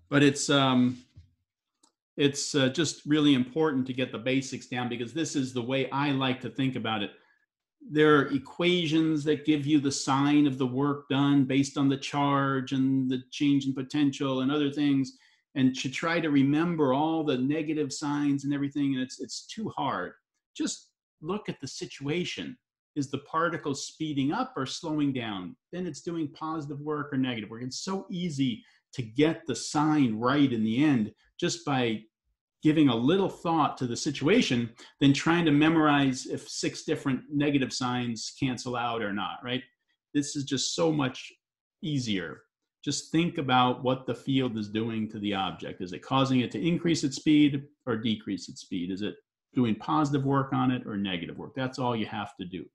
But it's it's just really important to get the basics down, because this is the way I like to think about it. There are equations that give you the sign of the work done based on the charge and the change in potential and other things. And to try to remember all the negative signs and everything, and it's too hard. Just look at the situation. Is the particle speeding up or slowing down? Then it's doing positive work or negative work. It's so easy to get the sign right in the end just by giving a little thought to the situation than trying to memorize if 6 different negative signs cancel out or not, right? This is just so much easier. Just think about what the field is doing to the object. Is it causing it to increase its speed or decrease its speed? Is it doing positive work on it or negative work? That's all you have to do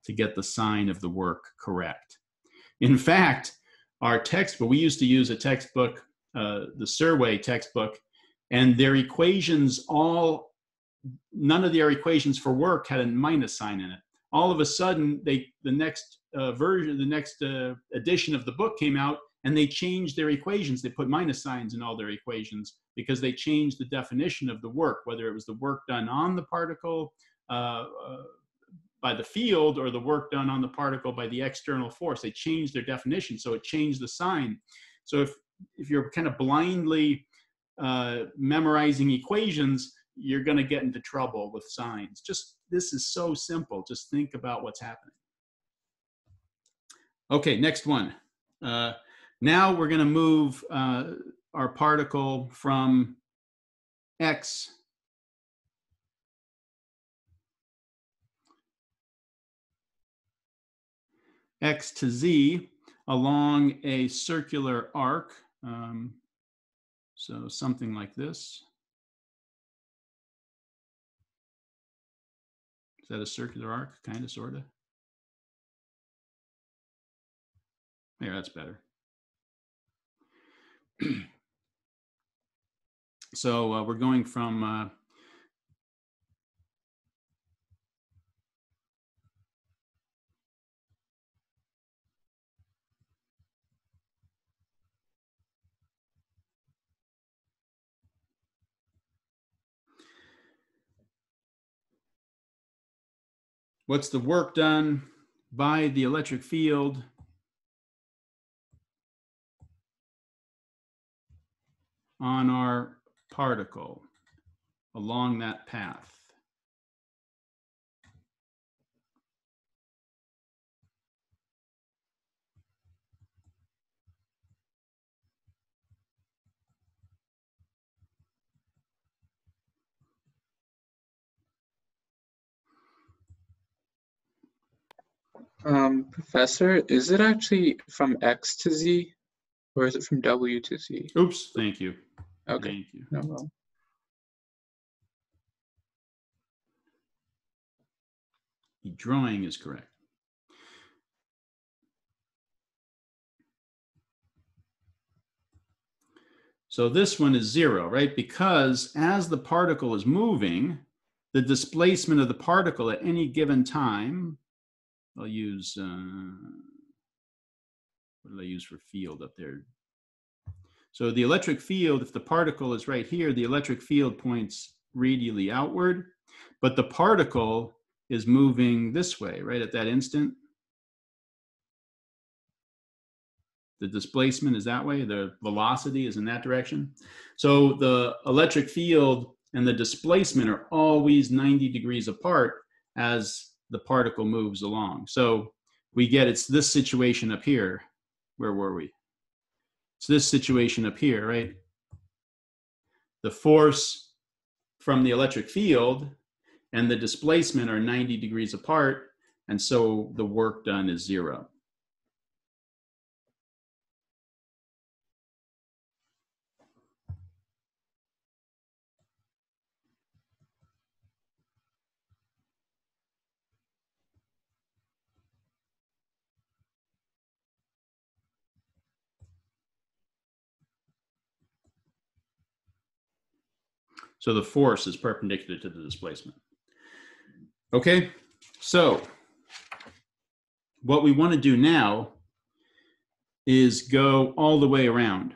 to get the sign of the work correct. In fact, our textbook, we used to use a textbook, the Survey textbook, and their equations none of their equations for work had a minus sign in it. All of a sudden, the next edition of the book came out, and they changed their equations. They put minus signs in all their equations because they changed the definition of the work, whether it was the work done on the particle by the field or the work done on the particle by the external force. They changed their definition, so it changed the sign. So if you're kind of blindly memorizing equations, you're going to get into trouble with signs. This is so simple. Just think about what's happening. Okay, next one. Now we're going to move our particle from X to Z along a circular arc. So something like this. Is that a circular arc? Kind of, sort of. Yeah, that's better. So we're going from what's the work done by the electric field on our particle along that path? Professor, is it actually from X to Z, or is it from W to Z? Oops, thank you. Okay, Thank you. no problem. The drawing is correct. So this one is 0, right? Because as the particle is moving, the displacement of the particle at any given time, I'll use, what did I use for field up there? So the electric field, if the particle is right here, the electric field points radially outward, but the particle is moving this way, right, at that instant. The displacement is that way, the velocity is in that direction. So the electric field and the displacement are always 90 degrees apart as the particle moves along. So we get, it's this situation up here. Where were we? It's this situation up here, right? The force from the electric field and the displacement are 90 degrees apart, and so the work done is 0. So the force is perpendicular to the displacement. Okay, so what we want to do now is go all the way around.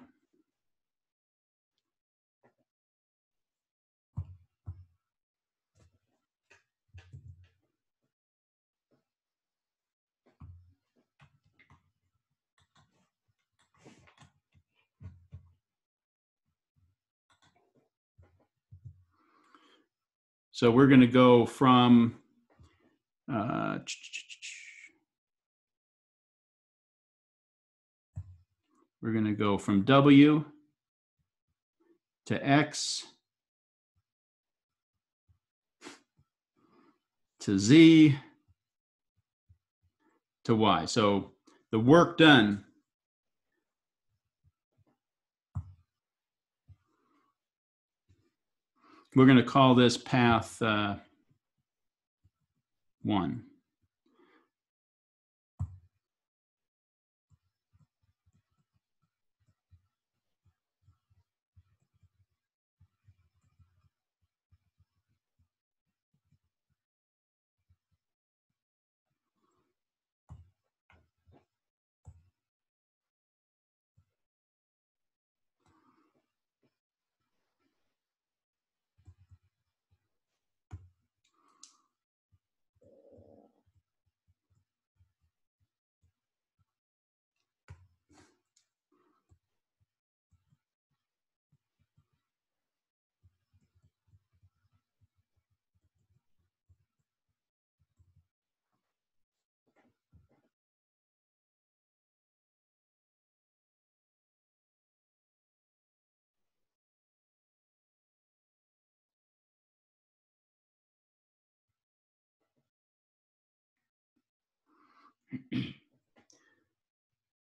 So we're going to go from we're going to go from W to X to Z to Y. So the work done we're going to call this path 1.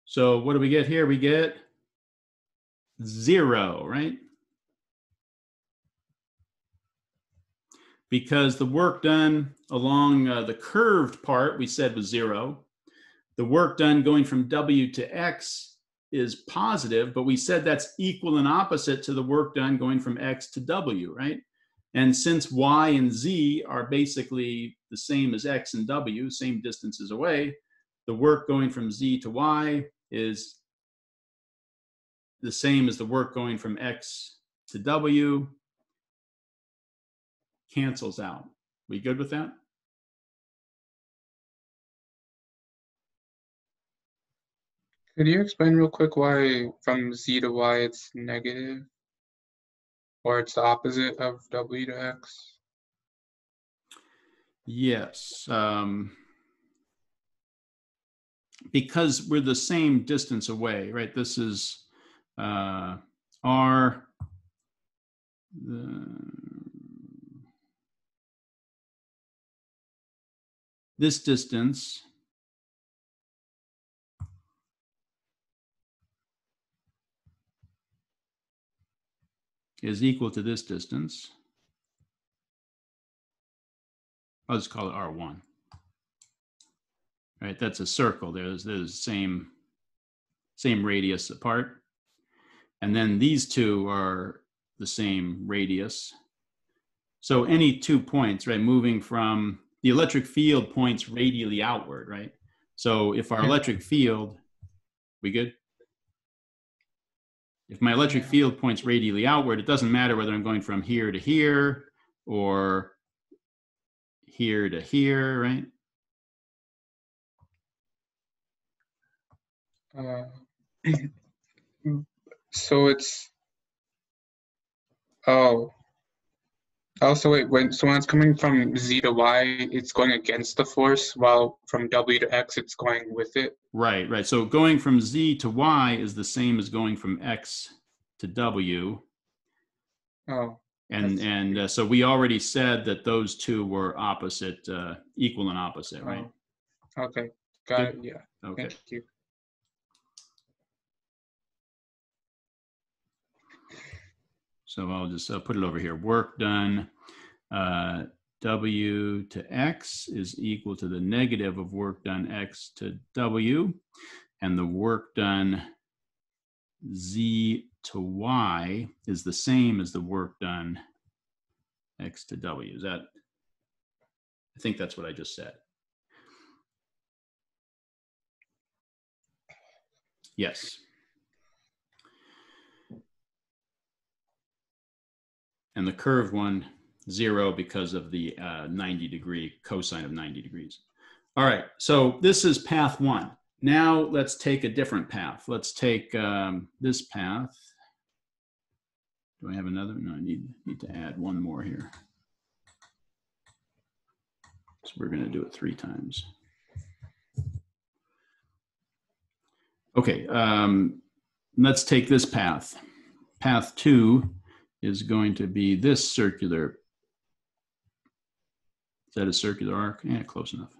So what do we get here? We get 0, right? Because the work done along the curved part we said was 0. The work done going from W to X is positive, but we said that's equal and opposite to the work done going from X to W, right? And since Y and Z are basically the same as X and W, same distances away, the work going from Z to Y is the same as the work going from X to W. Cancels out. We good with that? Could you explain real quick why from Z to Y it's negative? Or it's the opposite of W to X? Yes. Because we're the same distance away, right? This is R. This distance is equal to this distance. I'll just call it R1. Right, that's a circle. There's the same radius apart. And then these two are the same radius. So any 2 points, right, moving from the electric field points radially outward, right? So if our electric field, we good? If my electric field points radially outward, it doesn't matter whether I'm going from here to here or here to here, right? So it's, oh, so wait, when it's coming from Z to Y, it's going against the force, while from W to X, it's going with it? Right, right. So going from Z to Y is the same as going from X to W. Oh. And so we already said that those two were opposite, equal and opposite, right? Okay, got it, yeah. Okay. Thank you. So I'll just put it over here. Work done W to X is equal to the negative of work done X to W. And the work done Z to Y is the same as the work done X to W. Is that, I think that's what I just said. Yes. And the curved one, 0 because of the 90-degree cosine of 90 degrees. All right, so this is path 1. Now let's take a different path. Let's take this path. Do I have another? No, I need to add one more here. So we're going to do it 3 times. Okay, let's take this path. Path 2 is going to be this circular. Is that a circular arc? Yeah, close enough.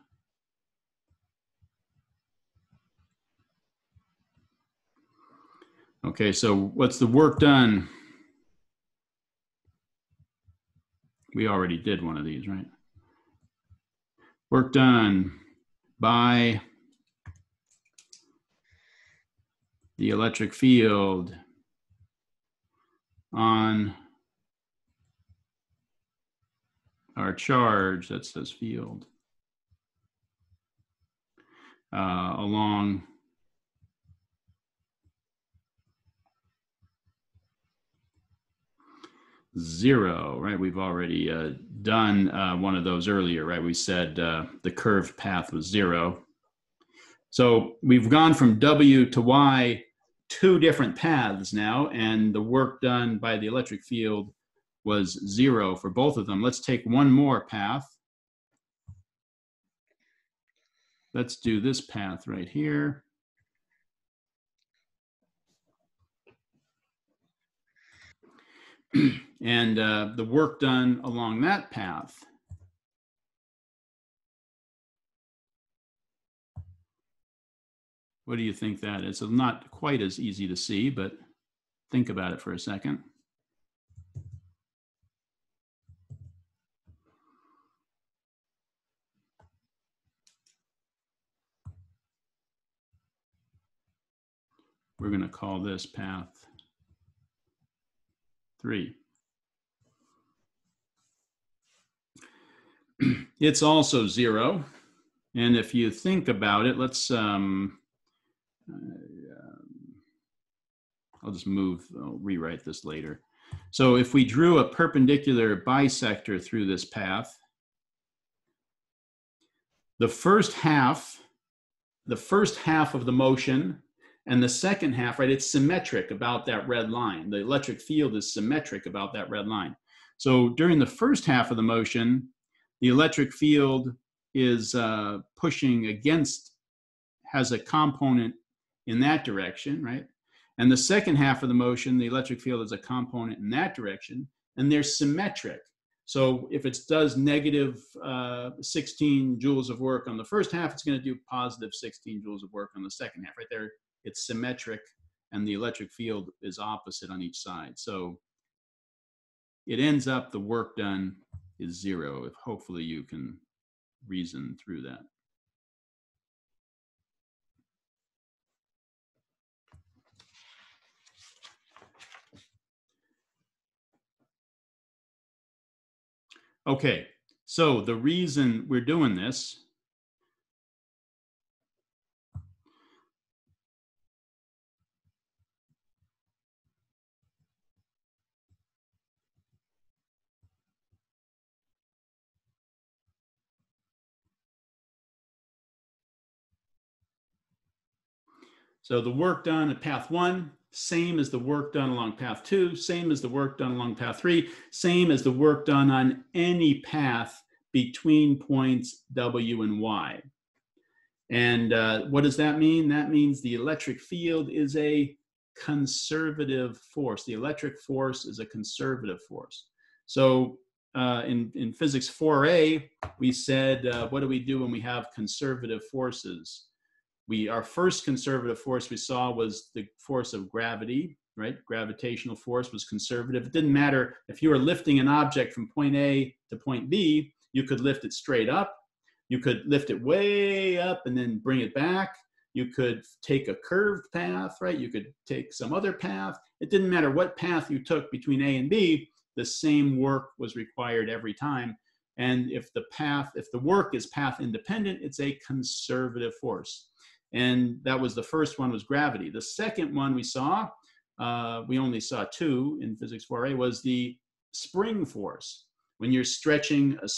Okay, so what's the work done? We already did one of these, right? Work done by the electric field on our charge, that says field, along zero, right? We've already done one of those earlier, right? We said the curved path was 0. So we've gone from W to Y 2 different paths now, and the work done by the electric field was 0 for both of them. Let's take one more path. Let's do this path right here. And the work done along that path what do you think that is? It's not quite as easy to see, but think about it for a second. We're going to call this path 3. It's also 0. And if you think about it, let's, I'll just I'll rewrite this later. So if we drew a perpendicular bisector through this path, the first half of the motion and the second half, right, it's symmetric about that red line. The electric field is symmetric about that red line. So during the first half of the motion, the electric field is pushing against, has a component in that direction, right? And the second half of the motion, the electric field is a component in that direction, and they're symmetric. So if it does negative 16 joules of work on the first half, it's going to do positive 16 joules of work on the second half. Right there, it's symmetric, and the electric field is opposite on each side. So it ends up the work done is 0. If hopefully you can reason through that. Okay, so the reason we're doing this so the work done at path 1, same as the work done along path 2, same as the work done along path 3, same as the work done on any path between points W and Y. And what does that mean? That means the electric field is a conservative force. The electric force is a conservative force. So in physics 4a, we said, what do we do when we have conservative forces? Our first conservative force we saw was the force of gravity, right? Gravitational force was conservative. It didn't matter if you were lifting an object from point A to point B, you could lift it straight up. You could lift it way up and then bring it back. You could take a curved path, right? You could take some other path. It didn't matter what path you took between A and B, the same work was required every time. And if the work is path independent, it's a conservative force. And that was the first one, was gravity. The second one we saw, we only saw 2 in physics 4a, was the spring force. When you're stretching a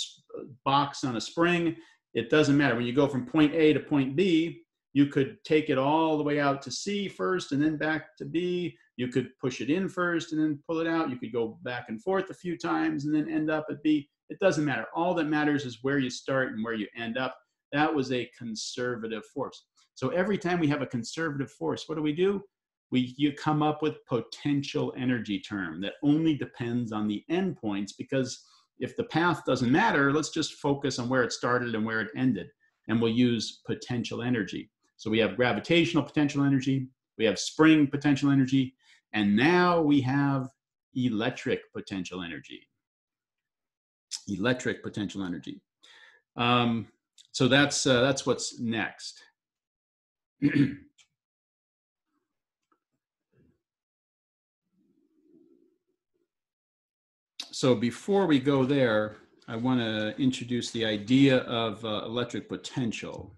box on a spring, it doesn't matter. When you go from point A to point B, you could take it all the way out to C first and then back to B. You could push it in first and then pull it out. You could go back and forth a few times and then end up at B. It doesn't matter. All that matters is where you start and where you end up. That was a conservative force. So every time we have a conservative force, what do? You come up with potential energy term that only depends on the endpoints, because if the path doesn't matter, let's just focus on where it started and where it ended, and we'll use potential energy. So we have gravitational potential energy, we have spring potential energy, and now we have electric potential energy. Electric potential energy. So that's what's next. So before we go there, I want to introduce the idea of electric potential.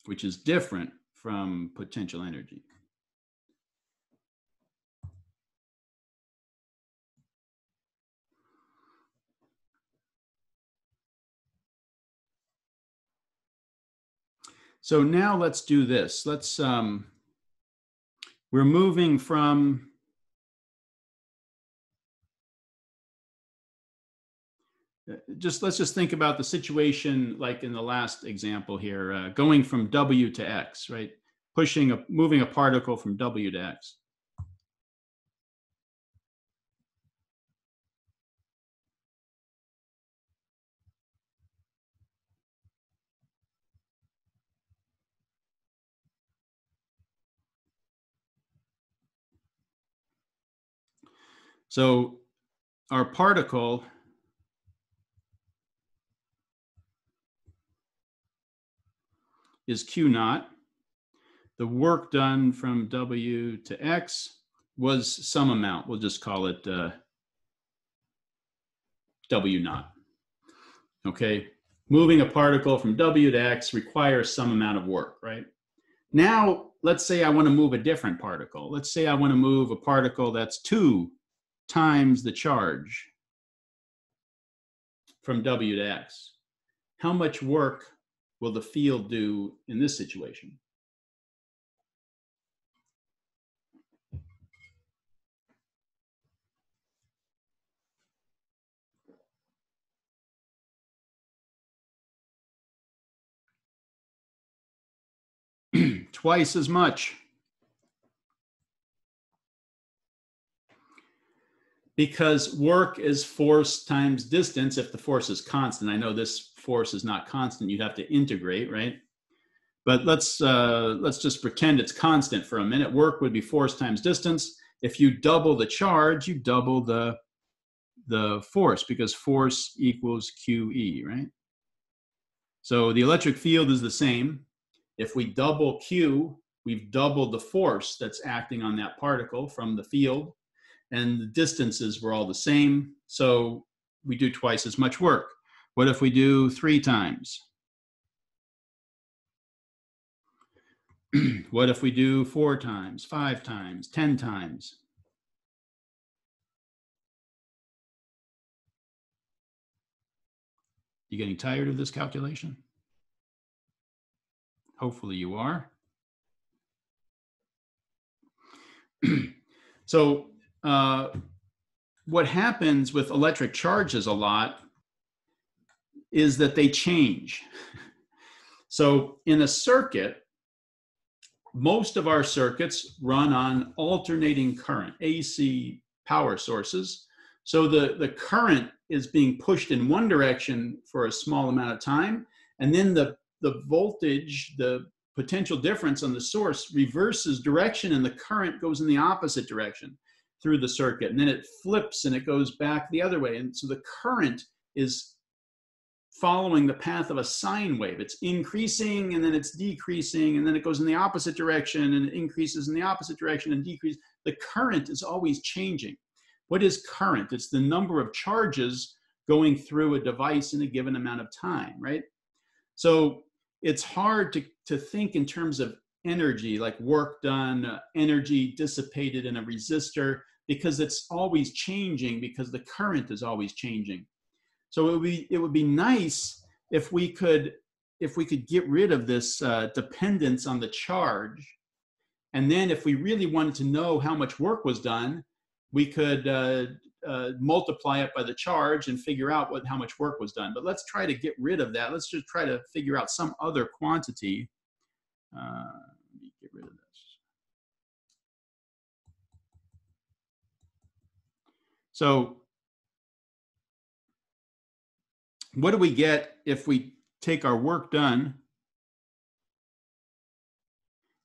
Which is different from potential energy. So now let's do this. Let's, we're moving from, let's just think about the situation like in the last example here, going from W to X, right? Moving a particle from W to X. So our particle is Q naught. The work done from W to X was some amount. We'll just call it W naught. Okay, moving a particle from W to X requires some amount of work, right? Now, let's say I want to move a different particle. Let's say I want to move a particle that's 2 times the charge from W to X. How much work will the field do in this situation? Twice as much. Because work is force times distance if the force is constant. I know this force is not constant. You'd have to integrate, right? But let's just pretend it's constant for a minute. Work would be force times distance. If you double the charge, you double the force, because force equals QE, right? So the electric field is the same. If we double Q, we've doubled the force that's acting on that particle from the field, and the distances were all the same. So we do twice as much work. What if we do 3 times? What if we do 4 times, 5 times, 10 times? You getting tired of this calculation? Hopefully you are. So what happens with electric charges a lot is that they change. So in a circuit, most of our circuits run on alternating current, AC power sources. So the current is being pushed in one direction for a small amount of time, and then the voltage, the potential difference on the source reverses direction, and the current goes in the opposite direction through the circuit, and then it flips and it goes back the other way. And so the current is following the path of a sine wave. It's increasing and then it's decreasing, and then it goes in the opposite direction and it increases in the opposite direction and decreases. The current is always changing. What is current? It's the number of charges going through a device in a given amount of time, right? So it's hard to think in terms of energy, like work done, energy dissipated in a resistor, because it's always changing, because the current is always changing. So it would be nice if we could get rid of this dependence on the charge, And then if we really wanted to know how much work was done, we could multiply it by the charge and figure out how much work was done. But let's try to get rid of that. Let's just try to figure out some other quantity. Let me get rid of this. So what do we get if we take our work done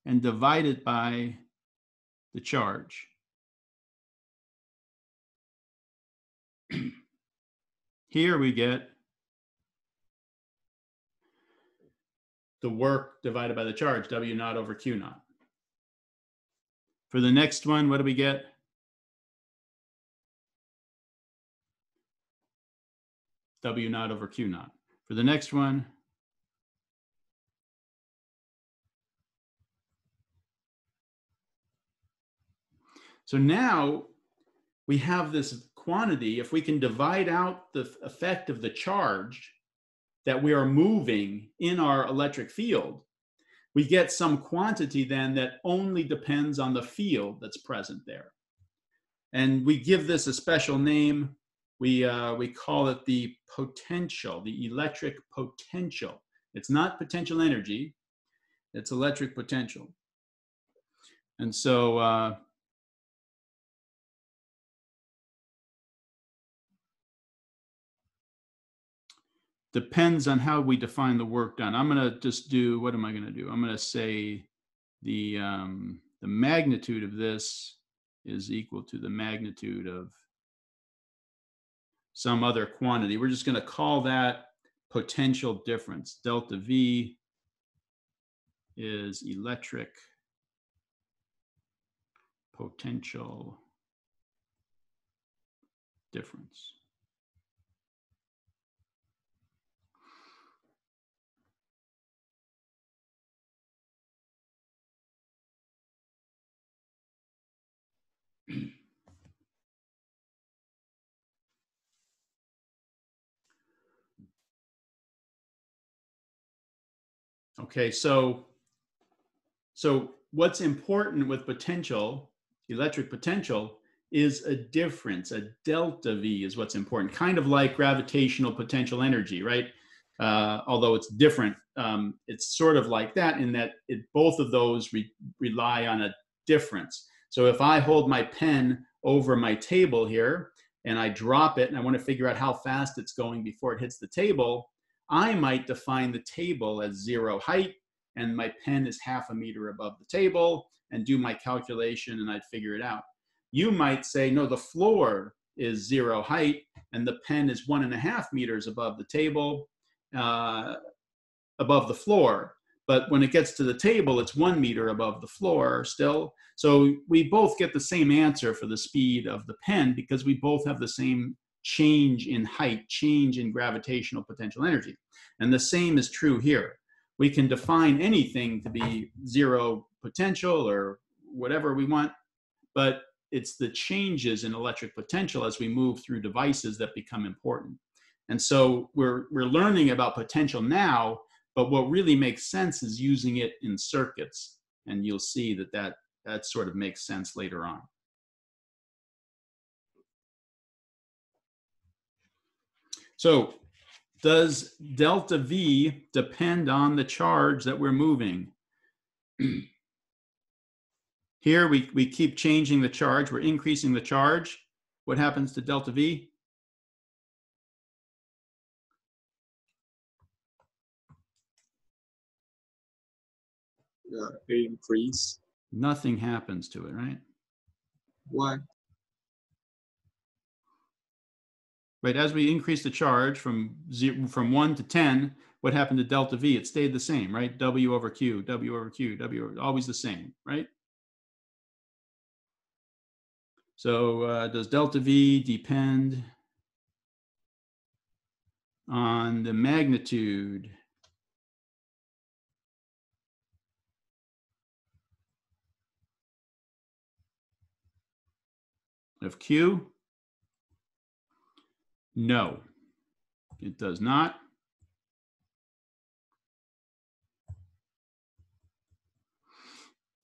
and divide it by the charge? Here we get the work divided by the charge, W naught over Q naught. For the next one, what do we get? W naught over Q naught. For the next one, so now we have this quantity. If we can divide out the effect of the charge that we are moving in our electric field, we get some quantity then that only depends on the field that's present there. And we give this a special name. We call it the potential, the electric potential. It's not potential energy, it's electric potential. And so depends on how we define the work done. I'm going to just do, what am I going to do? I'm going to say the magnitude of this is equal to the magnitude of some other quantity. We're just going to call that potential difference. Delta V is electric potential difference. Okay, so what's important with potential, electric potential, is a difference. A delta V is what's important, kind of like gravitational potential energy, right? Although it's different, it's sort of like that in that both of those rely on a difference. So if I hold my pen over my table here and I drop it and I want to figure out how fast it's going before it hits the table, I might define the table as 0 height and my pen is half a meter above the table and do my calculation and I'd figure it out. You might say, no, the floor is 0 height and the pen is 1.5 meters above the table, above the floor. But when it gets to the table, it's 1 meter above the floor still. So we both get the same answer for the speed of the pen because we both have the same change in height, change in gravitational potential energy. And the same is true here. We can define anything to be 0 potential or whatever we want, but it's the changes in electric potential as we move through devices that become important. And so we're learning about potential now, but what really makes sense is using it in circuits. And you'll see that sort of makes sense later on. So does delta V depend on the charge that we're moving? Here we keep changing the charge. We're increasing the charge. What happens to delta V? They increase. Nothing happens to it, right? Why? Right, as we increase the charge from 1 to 10, what happened to delta V? It stayed the same, right? W over Q, W over Q, W over, always the same, right? So does delta V depend on the magnitude of Q? No, it does not.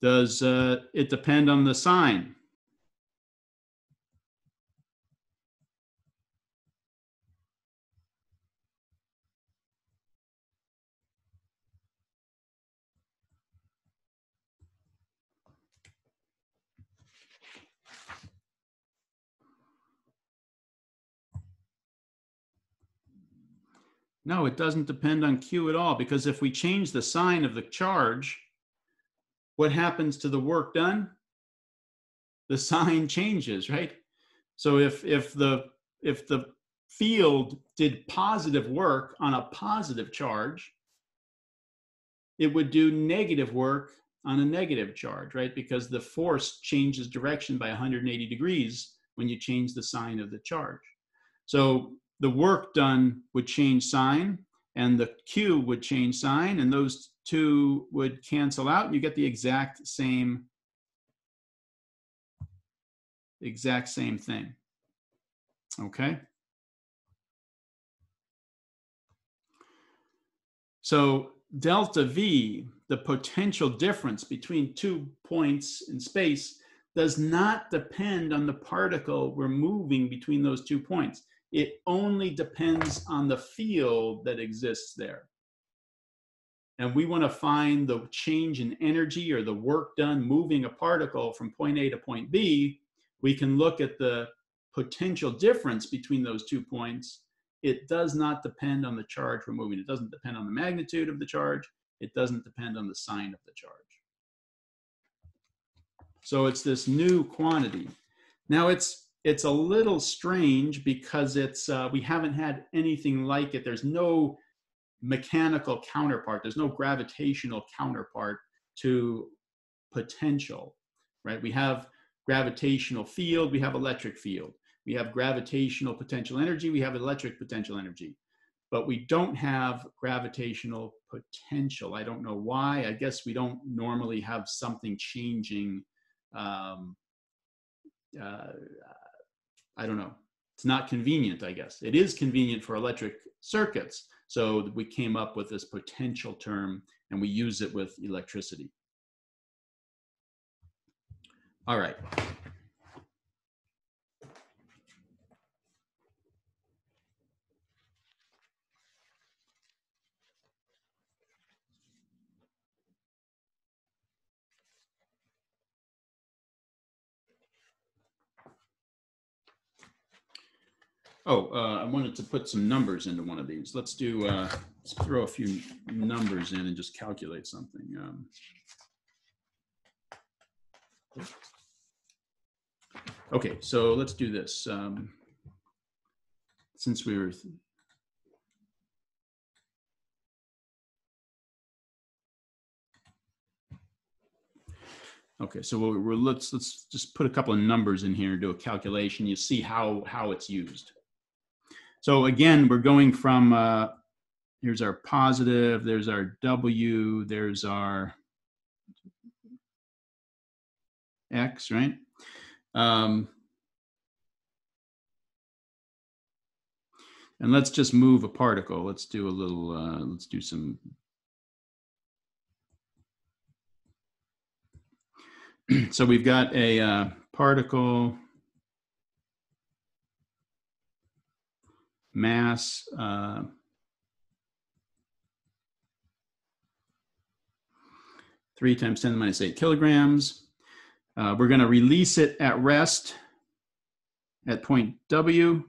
Does it depend on the sign? No, it doesn't depend on Q at all, because if we change the sign of the charge, what happens to the work done? The sign changes, right? So if the field did positive work on a positive charge, it would do negative work on a negative charge, right? Because the force changes direction by 180 degrees when you change the sign of the charge. So the work done would change sign, and the Q would change sign, and those two would cancel out, and you get the exact same thing. Okay? So delta V, the potential difference between 2 points in space, does not depend on the particle we're moving between those 2 points. It only depends on the field that exists there. And we want to find the change in energy or the work done moving a particle from point A to point B. We can look at the potential difference between those 2 points. It does not depend on the charge we're moving. It doesn't depend on the magnitude of the charge. It doesn't depend on the sign of the charge. So it's this new quantity. Now it's a little strange because we haven't had anything like it. There's no mechanical counterpart. There's no gravitational counterpart to potential, right? We have gravitational field, we have electric field. We have gravitational potential energy, we have electric potential energy. But we don't have gravitational potential. I don't know why. I guess we don't normally have something changing. I don't know. It's not convenient, I guess. It is convenient for electric circuits. So we came up with this potential term, and we use it with electricity. All right. Oh, I wanted to put some numbers into one of these. Let's throw a few numbers in and just calculate something. Okay, so let's do this. Since we were okay, so let's just put a couple of numbers in here and do a calculation. You see how it's used. So again, we're going from here's our positive, there's our W, there's our X, right? And let's just move a particle. Let's do a little, let's do some. So we've got a particle mass 3 times 10 to the minus 8 kilograms. We're going to release it at rest at point W.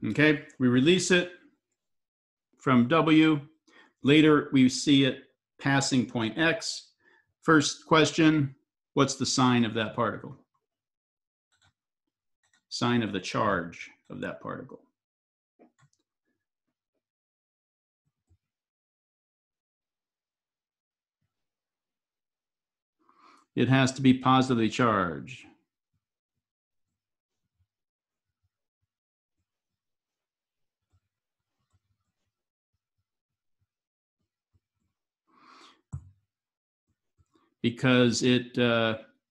Okay, we release it from W. Later, we see it passing point X. First question, what's the sign of that particle? Sign of the charge of that particle. It has to be positively charged. because it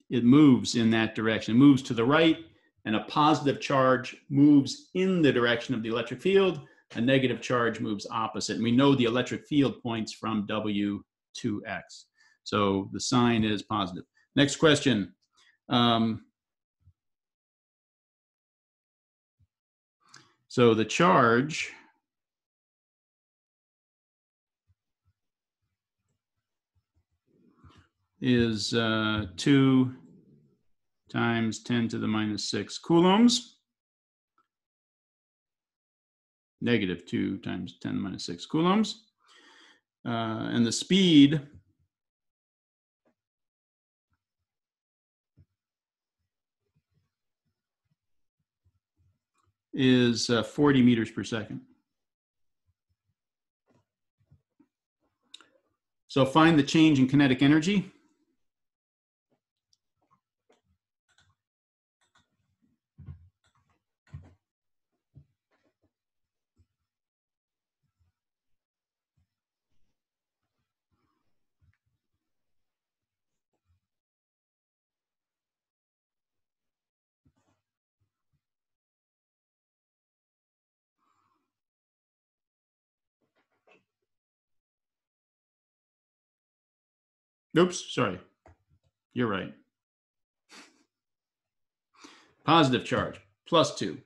moves in that direction. It moves to the right, and a positive charge moves in the direction of the electric field. A negative charge moves opposite. And we know the electric field points from W to X. So the sign is positive. Next question. So the charge is 2 times 10 to the minus 6 coulombs. Negative 2 times 10 to the minus 6 coulombs. And the speed is 40 meters per second. So find the change in kinetic energy. Oops, sorry. You're right. Positive charge, plus 2.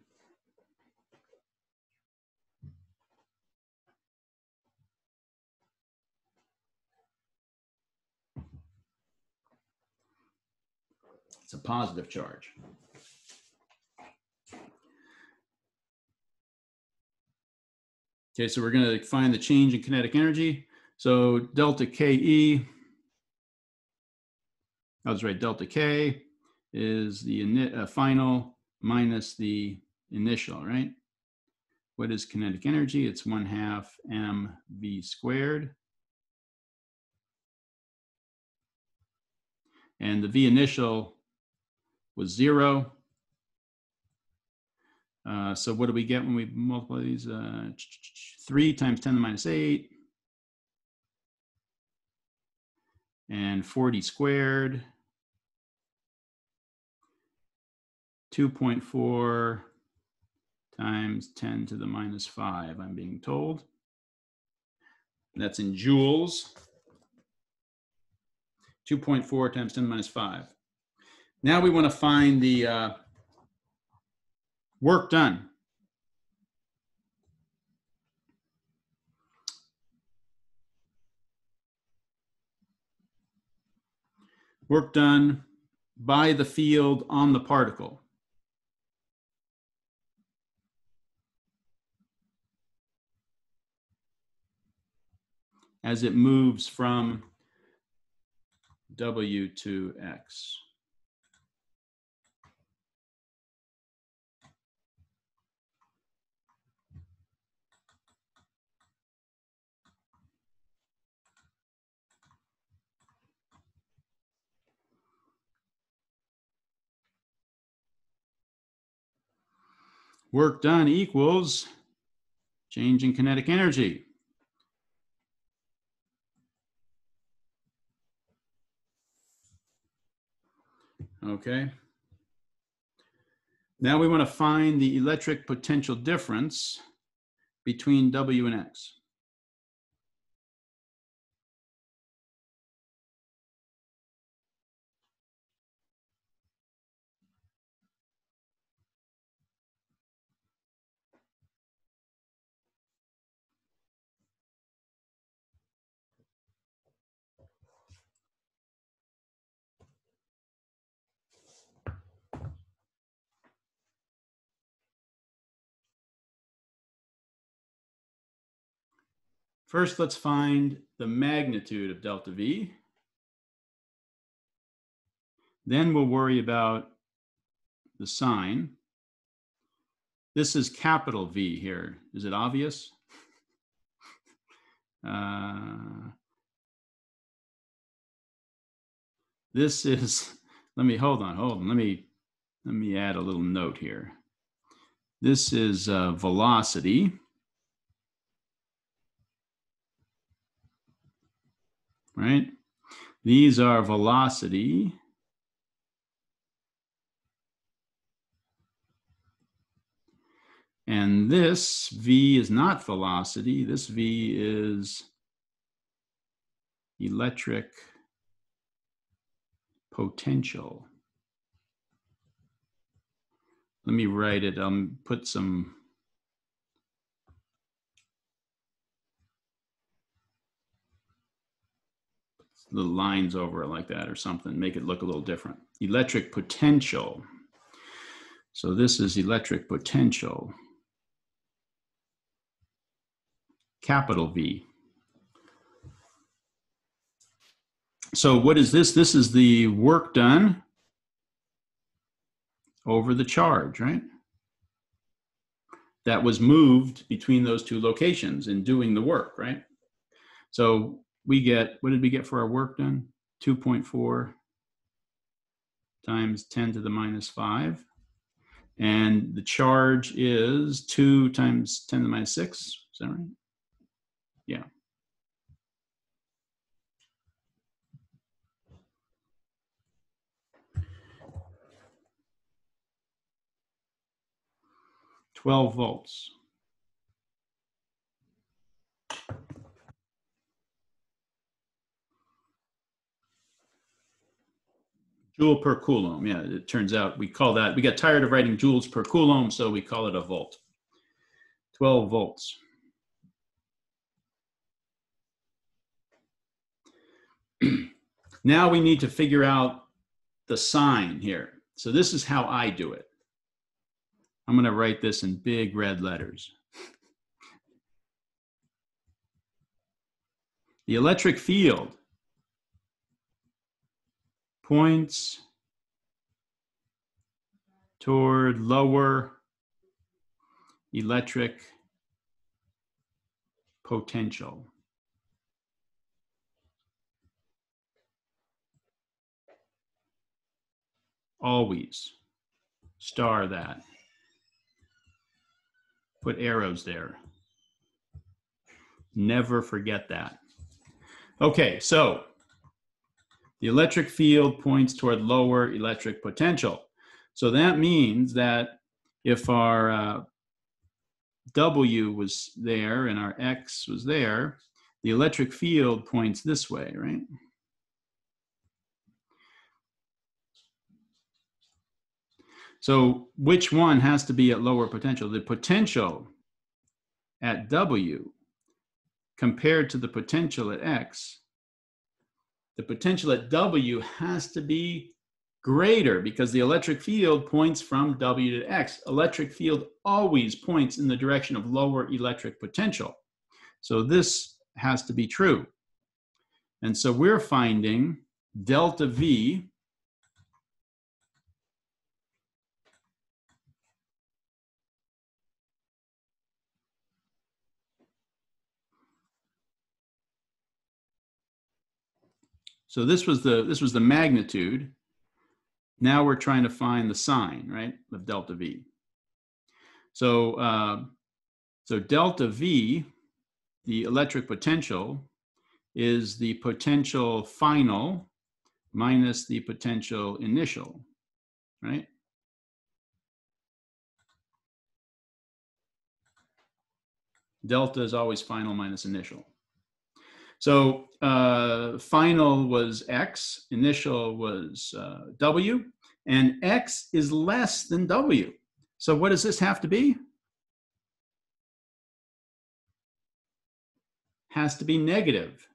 It's a positive charge. Okay, so we're going to find the change in kinetic energy. So delta KE, I was right, delta K is the final minus the initial, right? What is kinetic energy? It's 1/2 mv squared. And the V initial was 0. So what do we get when we multiply these? 3 times 10 to the minus 8. And 40 squared. 2.4 times 10 to the minus 5, I'm being told. That's in joules. 2.4 times 10 to the minus 5. Now we want to find the work done. Work done by the field on the particle. As it moves from W to X. Work done equals change in kinetic energy. Okay. Now we want to find the electric potential difference between W and X. First, let's find the magnitude of delta V. Then we'll worry about the sign. This is capital V here. Is it obvious? This is, hold on. Let me add a little note here. This is velocity. Right? These are velocity. And this V is not velocity. This V is electric potential. Let me write it. Put some little lines over it like that or something. Make it look a little different. Electric potential. So this is electric potential. Capital V. So what is this? This is the work done over the charge, right? That was moved between those two locations in doing the work, right? So we get, what did we get for our work done? 2.4 times 10 to the minus 5. And the charge is 2 times 10 to the minus 6. Is that right? Yeah. $12 volts. Joule per coulomb. Yeah, it turns out we call that, we got tired of writing joules per coulomb, so we call it a volt. 12 volts. Now we need to figure out the sign here. So this is how I do it. I'm going to write this in big red letters. The electric field points toward lower electric potential. Always star that. Put arrows there. Never forget that. Okay, so the electric field points toward lower electric potential. So that means that if our W was there and our X was there, the electric field points this way, right? So which one has to be at lower potential? The potential at W compared to the potential at X, the potential at W has to be greater because the electric field points from W to X. Electric field always points in the direction of lower electric potential. So this has to be true. And so we're finding delta V So this was the magnitude. Now we're trying to find the sign, right, of delta V. So so delta V, the electric potential, is the potential final minus the potential initial, right? Delta is always final minus initial. So final was X, initial was W, and X is less than W. So what does this have to be? Has to be negative.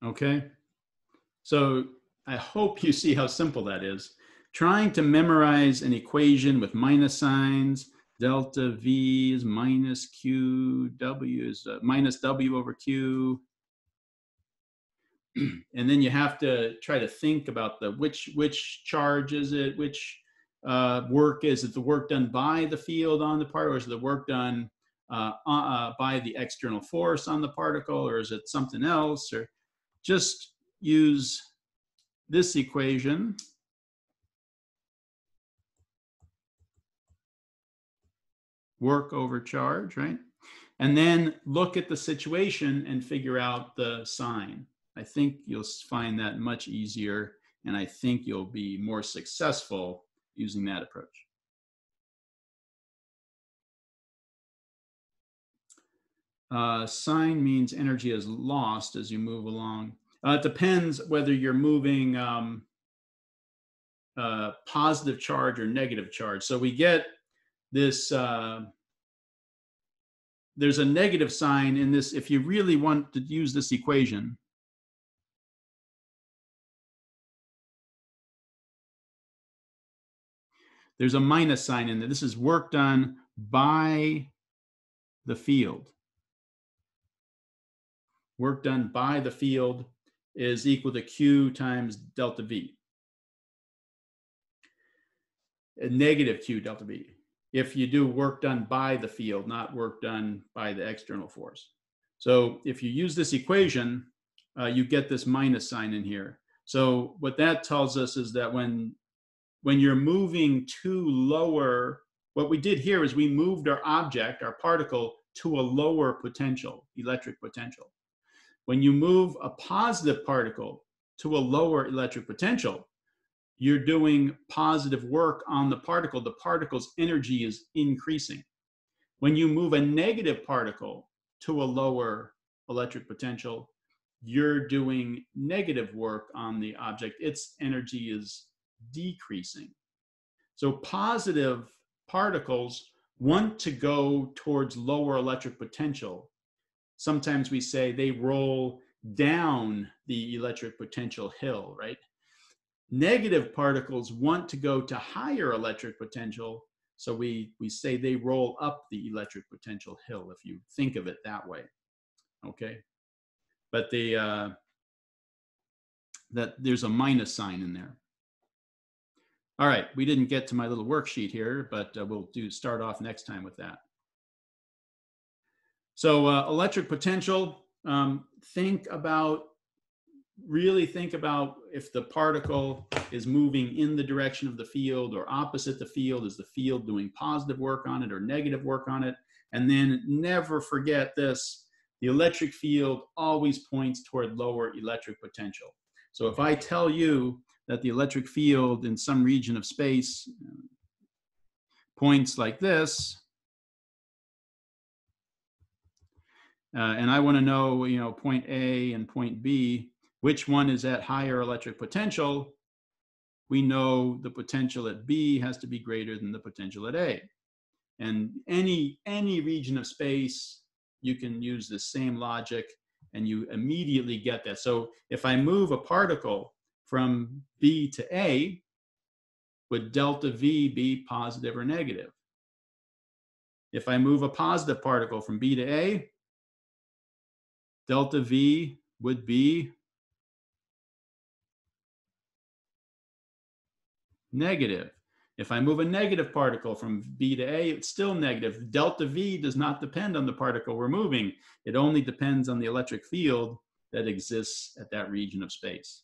Okay, so I hope you see how simple that is. Trying to memorize an equation with minus signs, delta V is minus Q, W is minus W over Q. And then you have to try to think about the which charge is it, which work? Is it the work done by the field on the particle, or is it the work done by the external force on the particle, or is it something else? Or just use this equation. Work over charge, right? And then look at the situation and figure out the sign. I think you'll find that much easier, and I think you'll be more successful using that approach. Sign means energy is lost as you move along. It depends whether you're moving positive charge or negative charge. So we get this, there's a negative sign in this. If you really want to use this equation, there's a minus sign in there. This is work done by the field. Work done by the field is equal to Q times delta V. Negative Q delta V. If you do work done by the field, not work done by the external force. So if you use this equation, you get this minus sign in here. So what that tells us is that when you're moving to lower, what we did here is we moved our object, our particle, to a lower potential, electric potential. When you move a positive particle to a lower electric potential, you're doing positive work on the particle. The particle's energy is increasing. When you move a negative particle to a lower electric potential, you're doing negative work on the object. Its energy is decreasing. So positive particles want to go towards lower electric potential. Sometimes we say they roll down the electric potential hill, right? Negative particles want to go to higher electric potential, so we say they roll up the electric potential hill, if you think of it that way, okay? But that there's a minus sign in there. All right, we didn't get to my little worksheet here, but we'll start off next time with that. So electric potential, really think about if the particle is moving in the direction of the field or opposite the field. Is the field doing positive work on it or negative work on it? And then never forget this, the electric field always points toward lower electric potential. So if I tell you that the electric field in some region of space points like this, and I want to know, point A and point B, which one is at higher electric potential, we know the potential at B has to be greater than the potential at A. And any region of space, you can use the same logic and you immediately get that. So if I move a particle from B to A, would delta V be positive or negative? If I move a positive particle from B to A, delta V would be negative. If I move a negative particle from B to A, it's still negative. Delta V does not depend on the particle we're moving. It only depends on the electric field that exists at that region of space.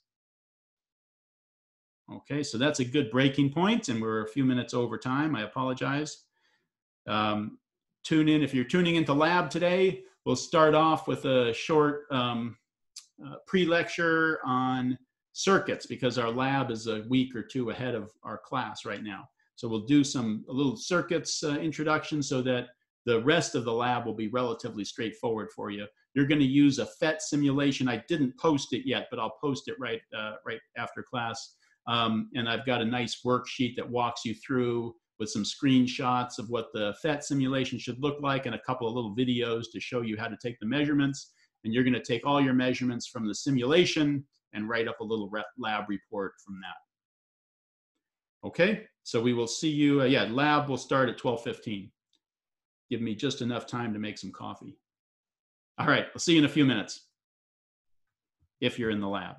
Okay, so that's a good breaking point, and we're a few minutes over time. I apologize. Tune in. If you're tuning into lab today, we'll start off with a short pre-lecture on circuits, because our lab is a week or two ahead of our class right now. So we'll do a little circuits introduction so that the rest of the lab will be relatively straightforward for you. You're going to use a PhET simulation. I didn't post it yet, but I'll post it right after class. And I've got a nice worksheet that walks you through with some screenshots of what the PhET simulation should look like and a couple of little videos to show you how to take the measurements. And you're going to take all your measurements from the simulation and write up a little lab report from that. Okay, so we will see you. Lab will start at 12:15. Give me just enough time to make some coffee. All right, I'll see you in a few minutes if you're in the lab.